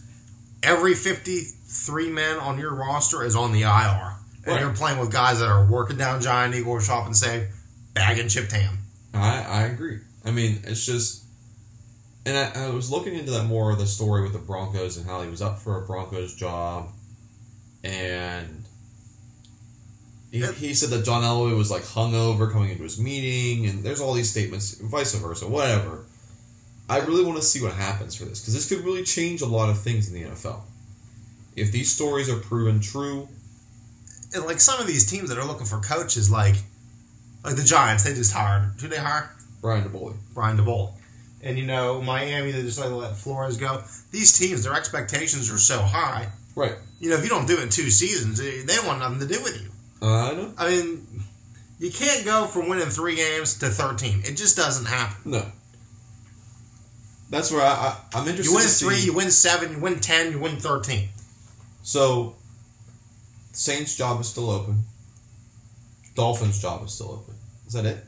every 53 men on your roster is on the IR. And you're playing with guys that are working down Giant Eagle, shop and save, bagging chipped ham. I agree. I mean, it's just... And I was looking into that more of the story with the Broncos and how he was up for a Broncos job. And he said that John Elway was hungover coming into his meeting. And there's all these statements, vice versa, whatever. I really want to see what happens for this. Because this could really change a lot of things in the NFL. If these stories are proven true... And some of these teams that are looking for coaches, like the Giants, they just hired... Who they hire? Brian DeBoer. And, Miami, they just let Flores go. These teams, their expectations are so high. Right. You know, if you don't do it in 2 seasons, they want nothing to do with you. I know. I mean, you can't go from winning 3 games to 13. It just doesn't happen. No. That's where I'm interested. You win 3, you win 7, you win 10, you win 13. So, Saints' job is still open. Dolphins' job is still open. Is that it?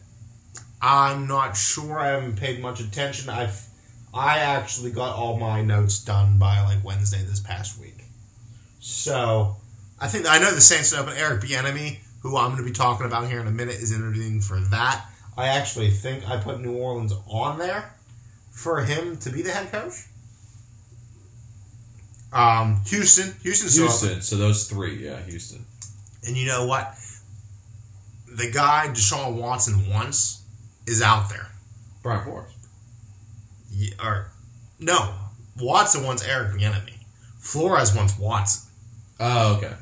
I'm not sure. I haven't paid much attention. I actually got all my notes done by like Wednesday this past week. So, I know the Saints are open. Eric Bieniemy, who I'm going to be talking about here in a minute, is interviewing for that. I actually think I put New Orleans on there for him to be the head coach. Houston. So those 3, yeah, Houston. And you know what? The guy Deshaun Watson wants is out there. Brian Flores. Yeah, no, Watson wants Eric Bieniemy. Flores wants Watson. Oh, okay.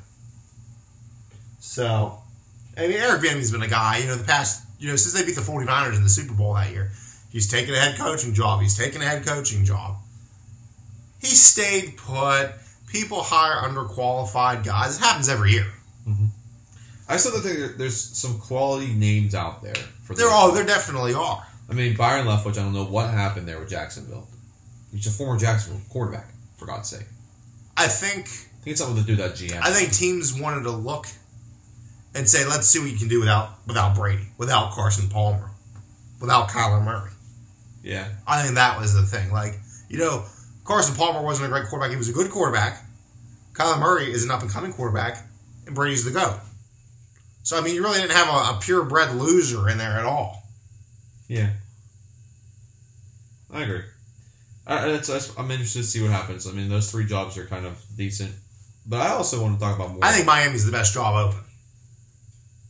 So, I mean, Eric Bieniemy's been a guy, the past, since they beat the 49ers in the Super Bowl that year. He's taken a head coaching job. He stayed put. People hire underqualified guys. It happens every year. Mm-hmm. I still think there's some quality names out there. There definitely are. I mean, Byron Leftwich, I don't know what happened there with Jacksonville. He's a former Jacksonville quarterback, for God's sake. I think it's something to do with that GM. I think teams wanted to look and say, let's see what you can do without Brady, without Carson Palmer, without Kyler Murray. Yeah. I think that was the thing. Carson Palmer wasn't a great quarterback. He was a good quarterback. Kyler Murray is an up-and-coming quarterback, and Brady's the GOAT. So, I mean, you really didn't have a purebred loser in there at all. Yeah. I agree. I'm interested to see what happens. I mean, those 3 jobs are kind of decent. But I also want to talk about more. I think Miami's the best job open.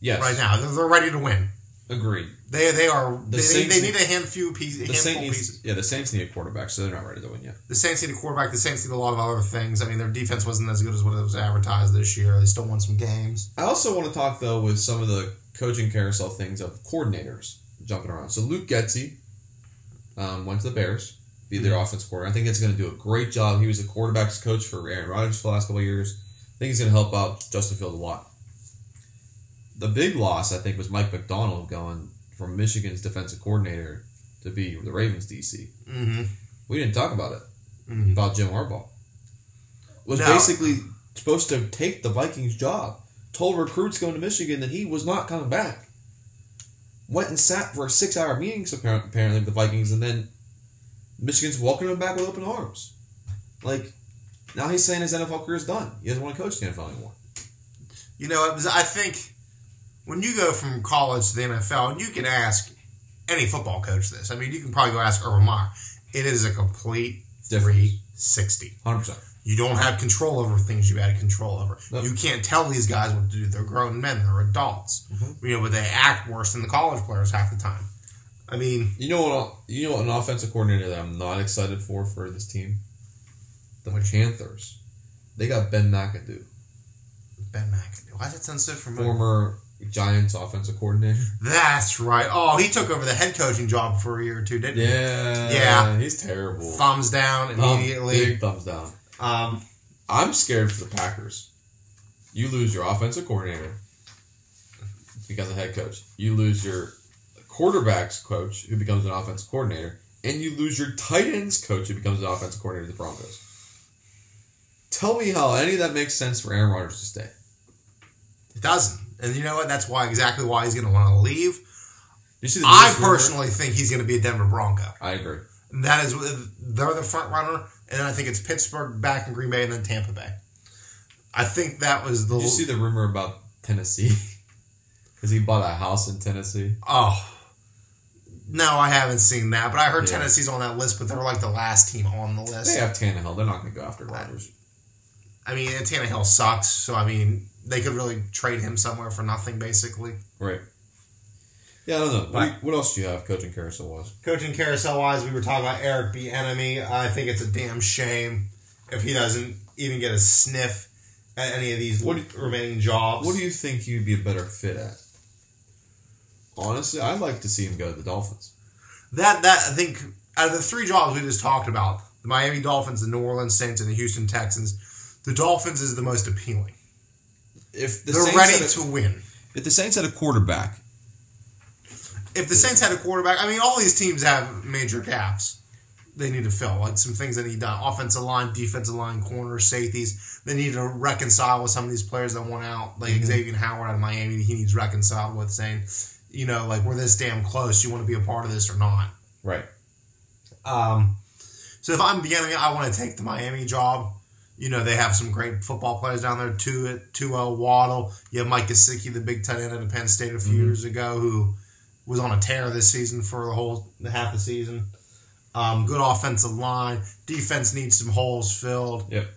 Yes. Right now. They're ready to win. Agreed. They are. They need a handful pieces. Yeah, the Saints need a quarterback, so they're not ready to win yet. The Saints need a quarterback. The Saints need a lot of other things. I mean, their defense wasn't as good as what it was advertised this year. They still won some games. I also want to talk, though, with some of the coaching carousel things of coordinators jumping around. So Luke Getsy went to the Bears, be their offensive coordinator. I think it's going to do a great job. He was a quarterback's coach for Aaron Rodgers for the last couple of years. I think he's going to help out Justin Fields a lot. The big loss, I think, was Mike Mcdonald going from Michigan's defensive coordinator to be the Ravens DC. Mm-hmm. We didn't talk about it, about Jim Harbaugh. Was basically supposed to take the Vikings job. Told recruits going to Michigan that he was not coming back. Went and sat for a 6-hour meeting, apparently, with the Vikings, and then Michigan's welcoming him back with open arms. Now he's saying his NFL career is done. He doesn't want to coach the NFL anymore. You know, I think when you go from college to the NFL, and you can ask any football coach this. I mean, you can probably go ask Urban Meyer. It is a complete 360. 100%. You don't have control over things you had control over. Nope. You can't tell these guys what to do. They're grown men. They're adults. Mm-hmm. But they act worse than the college players half the time. I mean... You know what an offensive coordinator that I'm not excited for this team? The Panthers. They got Ben McAdoo. Why does that sound so familiar? Former Giants offensive coordinator. That's right. Oh, he took over the head coaching job for a year or two, didn't he? Yeah. He's terrible. Thumbs down immediately. Big thumbs down. I'm scared for the Packers. You lose your offensive coordinator becomes a head coach. You lose your quarterback's coach who becomes an offensive coordinator. And you lose your tight ends coach who becomes an offensive coordinator of the Broncos. Tell me how any of that makes sense for Aaron Rodgers to stay. It doesn't. And you know what? That's exactly why he's going to want to leave. I personally think he's going to be a Denver Bronco. I agree. They're the front runner, and I think it's Pittsburgh, back in Green Bay, and then Tampa Bay. I think that was the... Did you see the rumor about Tennessee? Because he bought a house in Tennessee. Oh. No, I haven't seen that, but I heard Tennessee's on that list, but they're like the last team on the list. They have Tannehill. They're not going to go after Rodgers. I mean, Tannehill sucks, so I mean, they could really trade him somewhere for nothing, basically. Right. Yeah, I don't know. What else do you have coaching carousel-wise? Coaching carousel-wise, we were talking about Eric Bieniemy. I think it's a damn shame if he doesn't even get a sniff at any of these remaining jobs. What do you think he'd be a better fit at? Honestly, I'd like to see him go to the Dolphins. That I think, out of the 3 jobs we just talked about, the Miami Dolphins, the New Orleans Saints, and the Houston Texans, The Dolphins is the most appealing. If the They're Saints ready to win. If the Saints had a quarterback. If the Saints had a quarterback, I mean, all these teams have major gaps they need to fill. Like some things that need done. Offensive line, defensive line, corners, safeties. They need to reconcile with some of these players that want out. Like Xavier Howard out of Miami, he needs reconciled with saying, you know, like, we're this damn close. You want to be a part of this or not? Right. So if I'm beginning, I want to take the Miami job. You know, they have some great football players down there. Tua, Waddle. You have Mike Gesicki, the big tight end at Penn State a few years ago, who was on a tear this season for the half the season. Good offensive line. Defense needs some holes filled. Yep.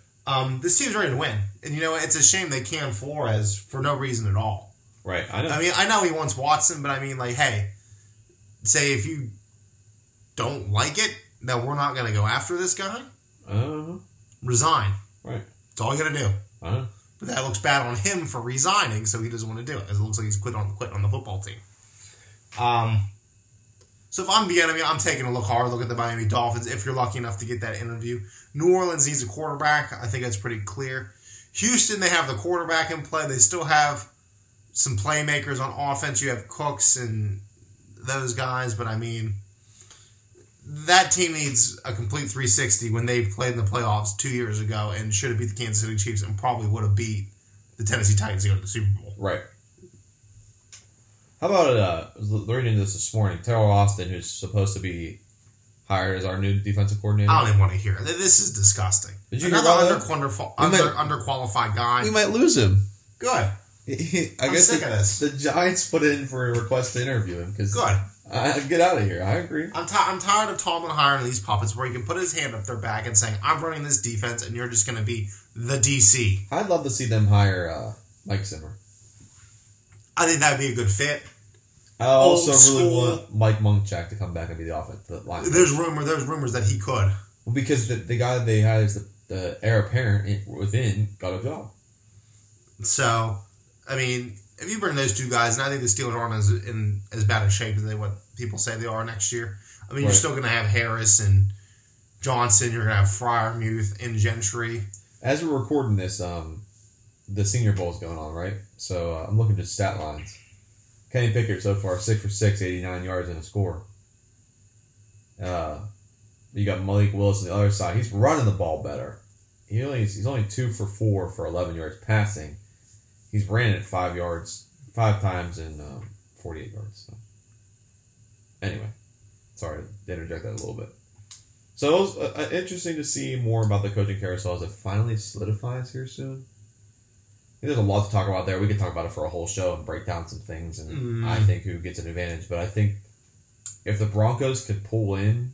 This team's ready to win. And, you know, it's a shame they can't Flores for no reason at all. Right. I know. I mean, I know he wants Watson, but I mean, like, hey, say if you don't like it, that we're not going to go after this guy, resign. Right. That's all you got to do. But that looks bad on him for resigning, so he doesn't want to do it. It looks like he's quitting on the football team. So if I'm the enemy, I'm taking a hard look at the Miami Dolphins if you're lucky enough to get that interview. New Orleans needs a quarterback. I think that's pretty clear. Houston, they have the quarterback in play. They still have some playmakers on offense. You have Cooks and those guys, but I mean, that team needs a complete 360 when they played in the playoffs 2 years ago and should have beat the Kansas City Chiefs and probably would have beat the Tennessee Titans to go to the Super Bowl. Right. How about, I was reading this morning, Terrell Austin, who's supposed to be hired as our new defensive coordinator. I don't even want to hear it. This is disgusting. Did you Another hear about underqualified guy. We might lose him. Good. I'm sick of this. The Giants put in for a request to interview him. Good. Get out of here. I agree. I'm tired of Tomlin hiring these puppets where he can put his hand up their back and saying, I'm running this defense and you're just going to be the DC. I'd love to see them hire Mike Zimmer. I think that would be a good fit. I also really want Mike Munchak to come back and be the offensive line. There's rumors that he could. Well, because the guy they had as the heir apparent within got a job. So, I mean, if you bring those two guys, and I think the Steelers aren't in as bad a shape as what people say they are next year. I mean, You're still going to have Harris and Johnson. You're going to have Freiermuth and Gentry. As we're recording this, the Senior Bowl is going on, right? So I'm looking at stat lines. Kenny Pickett so far 6 for 6, 89 yards and a score. You got Malik Willis on the other side. He's running the ball better. He's only 2 for 4 for 11 yards passing. He's ran it 5 times in 48 yards. So. Anyway, sorry to interject that a little bit. So it was interesting to see more about the coaching carousel as it finally solidifies here soon. I think there's a lot to talk about there. We could talk about it for a whole show and break down some things, and I think who gets an advantage. But I think if the Broncos could pull in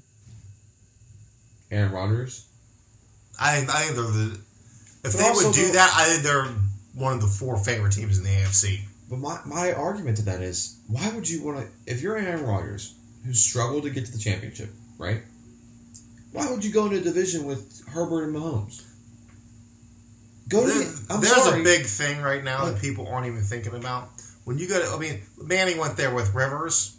Aaron Rodgers, I think they're if they would do that, I think they're one of the 4 favorite teams in the AFC. But my argument to that is, why would you want to, if you're Aaron Rodgers, who struggled to get to the championship, right? Why would you go into a division with Herbert and Mahomes? There's a big thing right now that people aren't even thinking about. When you go to, I mean, Manning went there with Rivers.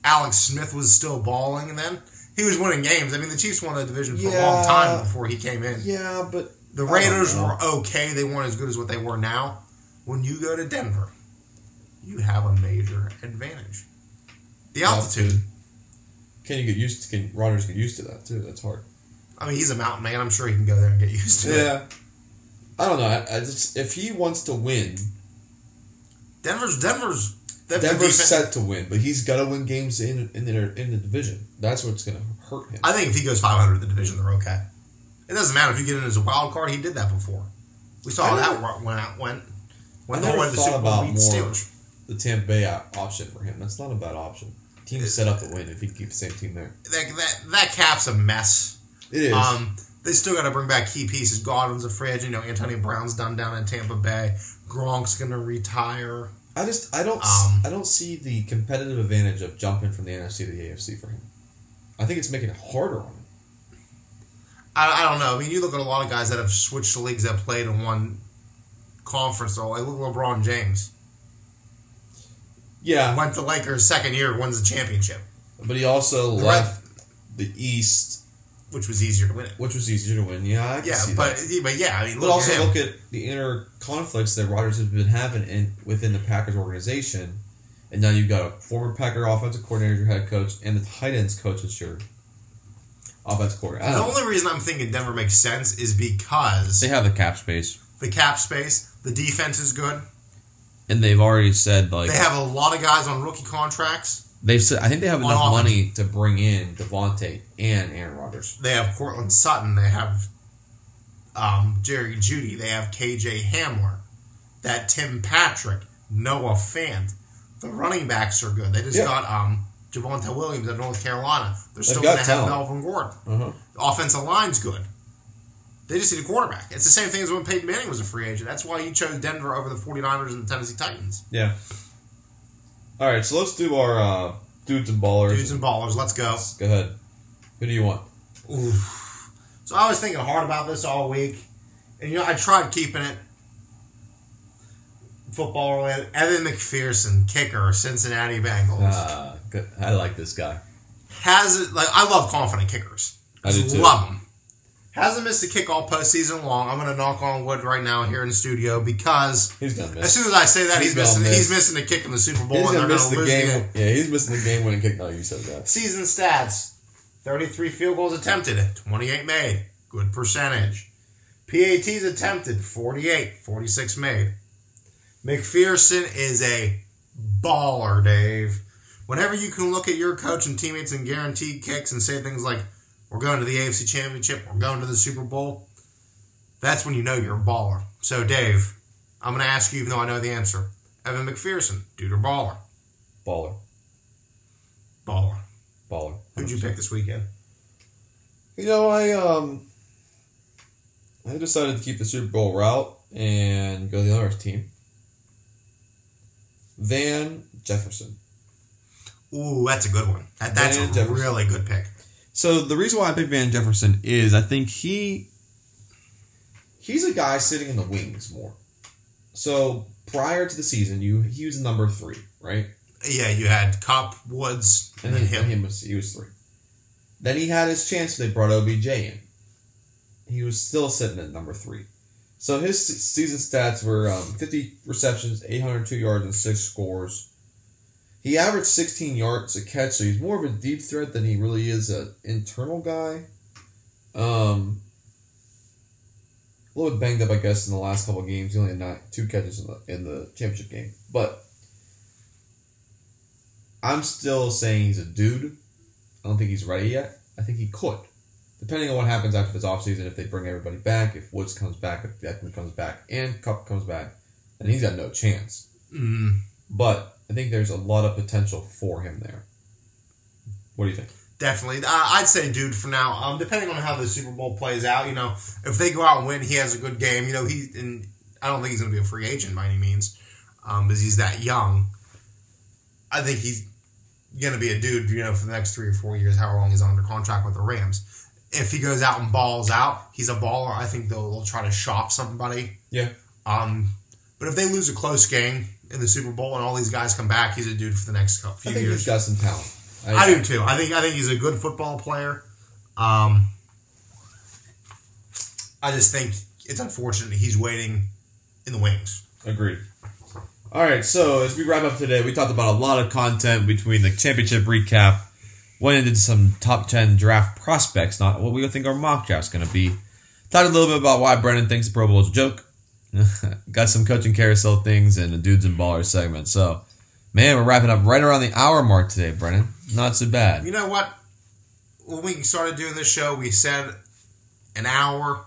Alex Smith was still balling, and then he was winning games. I mean, the Chiefs won the division for a long time before he came in. Yeah, but the Raiders were okay. They weren't as good as what they were now. When you go to Denver, you have a major advantage. The altitude. Can Rodgers get used to that too? That's hard. I mean, he's a mountain man. I'm sure he can go there and get used to it. Yeah. I don't know. If he wants to win, Denver's set to win, but he's got to win games in the division. That's what's going to hurt him. I think if he goes 500 in the division, they're okay. It doesn't matter if you get in as a wild card. He did that before. We saw how that went. When they went to the Super Bowl, beat the Steelers. The Tampa Bay option for him. That's not a bad option. Team's set up to win if he can keep the same team there. That cap's a mess. It is. They still got to bring back key pieces. Godwin's a free agent. You know, Antonio Brown's done down in Tampa Bay. Gronk's going to retire. I don't see the competitive advantage of jumping from the NFC to the AFC for him. I think it's making it harder on him. I don't know. I mean, you look at a lot of guys that have switched leagues that played in one conference. Though, like look at LeBron James. Yeah, went to the Lakers second year, wins the championship. But he also left the East which was easier to win it. Yeah, I can see that. But yeah, I mean, but also look at the inner conflicts that Rodgers has been having within the Packers organization, and now you've got a former Packer offensive coordinator, your head coach, and the tight ends coach as your offensive coordinator. The only reason I'm thinking Denver makes sense is because they have the cap space. The defense is good. And they've already said, like... They have a lot of guys on rookie contracts. They've said, I think they have enough money to bring in Devontae and Aaron Rodgers. They have Cortland Sutton. They have Jerry Jeudy. They have KJ Hamler. That Tim Patrick. Noah Fant. The running backs are good. They just got Javonte Williams at North Carolina. They're still going to have Melvin Gordon. The offensive line's good. They just need a quarterback. It's the same thing as when Peyton Manning was a free agent. That's why you chose Denver over the 49ers and the Tennessee Titans. Yeah. All right, so let's do our dudes and ballers. Dudes and ballers. Let's go. Go ahead. Who do you want? Oof. So I was thinking hard about this all week. And, I tried keeping it football related. Evan Mcpherson, kicker, Cincinnati Bengals. Good. I like this guy. I love confident kickers. I do too. Love them. Hasn't missed a kick all postseason long. I'm going to knock on wood right now here in the studio because he's gonna miss. As soon as I say that, he's missing a kick in the Super Bowl and they're going to lose the game. Yeah, he's missing the game-winning kick. No, you said that. Season stats. 33 field goals attempted, 28 made. Good percentage. PATs attempted, 48, 46 made. McPherson is a baller, Dave. Whenever you can look at your coach and teammates and guarantee kicks and say things like, we're going to the AFC Championship, we're going to the Super Bowl, that's when you know you're a baller. So, Dave, I'm going to ask you, even though I know the answer. Evan McPherson, dude or baller? Baller. Baller. Who'd you pick this weekend? I decided to keep the Super Bowl route and go the other team. Van Jefferson. Ooh, that's a good one. That's a really good pick. So the reason why I picked Van Jefferson is I think he's a guy sitting in the wings more. So prior to the season, he was number 3, right? Yeah, you had Kupp, Woods, and then him. He was 3. Then he had his chance when they brought OBJ in. He was still sitting at number 3. So his season stats were 50 receptions, 802 yards, and 6 scores. He averaged 16 yards a catch, so he's more of a deep threat than he really is an internal guy. A little bit banged up, I guess, in the last couple of games. He only had 2 catches in the championship game. But I'm still saying he's a dude. I don't think he's ready yet. I think he could. Depending on what happens after this offseason, if they bring everybody back, if Woods comes back, if Beckman comes back, and Kupp comes back, then he's got no chance. But I think there's a lot of potential for him there. What do you think? Definitely. I'd say dude for now. Depending on how the Super Bowl plays out, if they go out and win, he has a good game. I don't think he's going to be a free agent by any means, because he's that young. I think he's going to be a dude, for the next 3 or 4 years, however long he's under contract with the Rams. If he goes out and balls out, he's a baller. I think they'll try to shop somebody. Yeah. But if they lose a close game in the Super Bowl and all these guys come back, he's a dude for the next few years. I think he's got some talent. I do too. I think he's a good football player. I just think it's unfortunate he's waiting in the wings. Agreed. All right, so as we wrap up today, we talked about a lot of content between the championship recap, went into some top 10 draft prospects, not what we think our mock draft's going to be. Talked a little bit about why Brennan thinks the Pro Bowl is a joke. Got some coaching carousel things and a dudes and ballers segment. So, man, we're wrapping up right around the hour mark today, Brennan. Not so bad. You know what? When we started doing this show, we said an hour.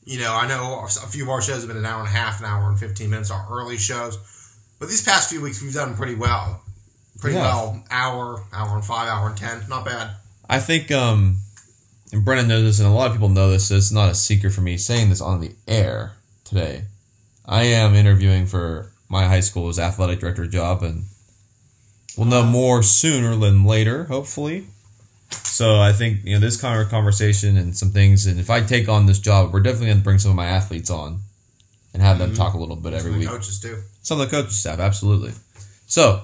I know a few of our shows have been an hour and a half, an hour and 15 minutes, our early shows. But these past few weeks, we've done pretty well. Hour and 5, hour and 10. Not bad. I think, and Brennan knows this, and a lot of people know this, so it's not a secret for me saying this on the air today. I am interviewing for my high school's athletic director job, and we'll know more sooner than later, hopefully. So I think this kind of conversation and some things, and if I take on this job, we're definitely going to bring some of my athletes on and have them talk a little bit every week. Some of the coaches too. Some of the coaches staff, absolutely. So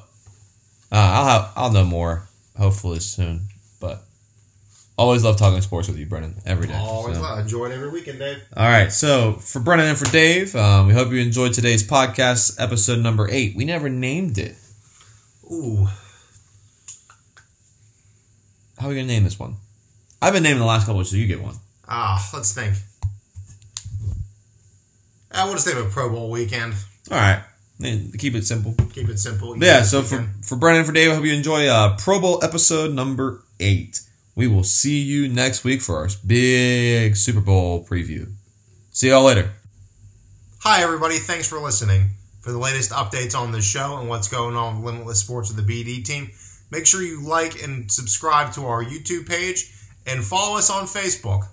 I'll know more hopefully soon, but Always love talking sports with you, Brennan, every day. Always love. Enjoy it every weekend, Dave. All right, so for Brennan and for Dave, we hope you enjoyed today's podcast, episode number 8. We never named it. Ooh. How are we going to name this one? I've been naming the last couple, so you get one. Let's think. We'll just name it Pro Bowl weekend. All right. Keep it simple. Keep it simple. Yeah, so for Brennan and for Dave, I hope you enjoy Pro Bowl episode number 8. We will see you next week for our big Super Bowl preview. See y'all later. Hi, everybody. Thanks for listening. For the latest updates on the show and what's going on with Limitless Sports with the BD team, make sure you like and subscribe to our YouTube page and follow us on Facebook.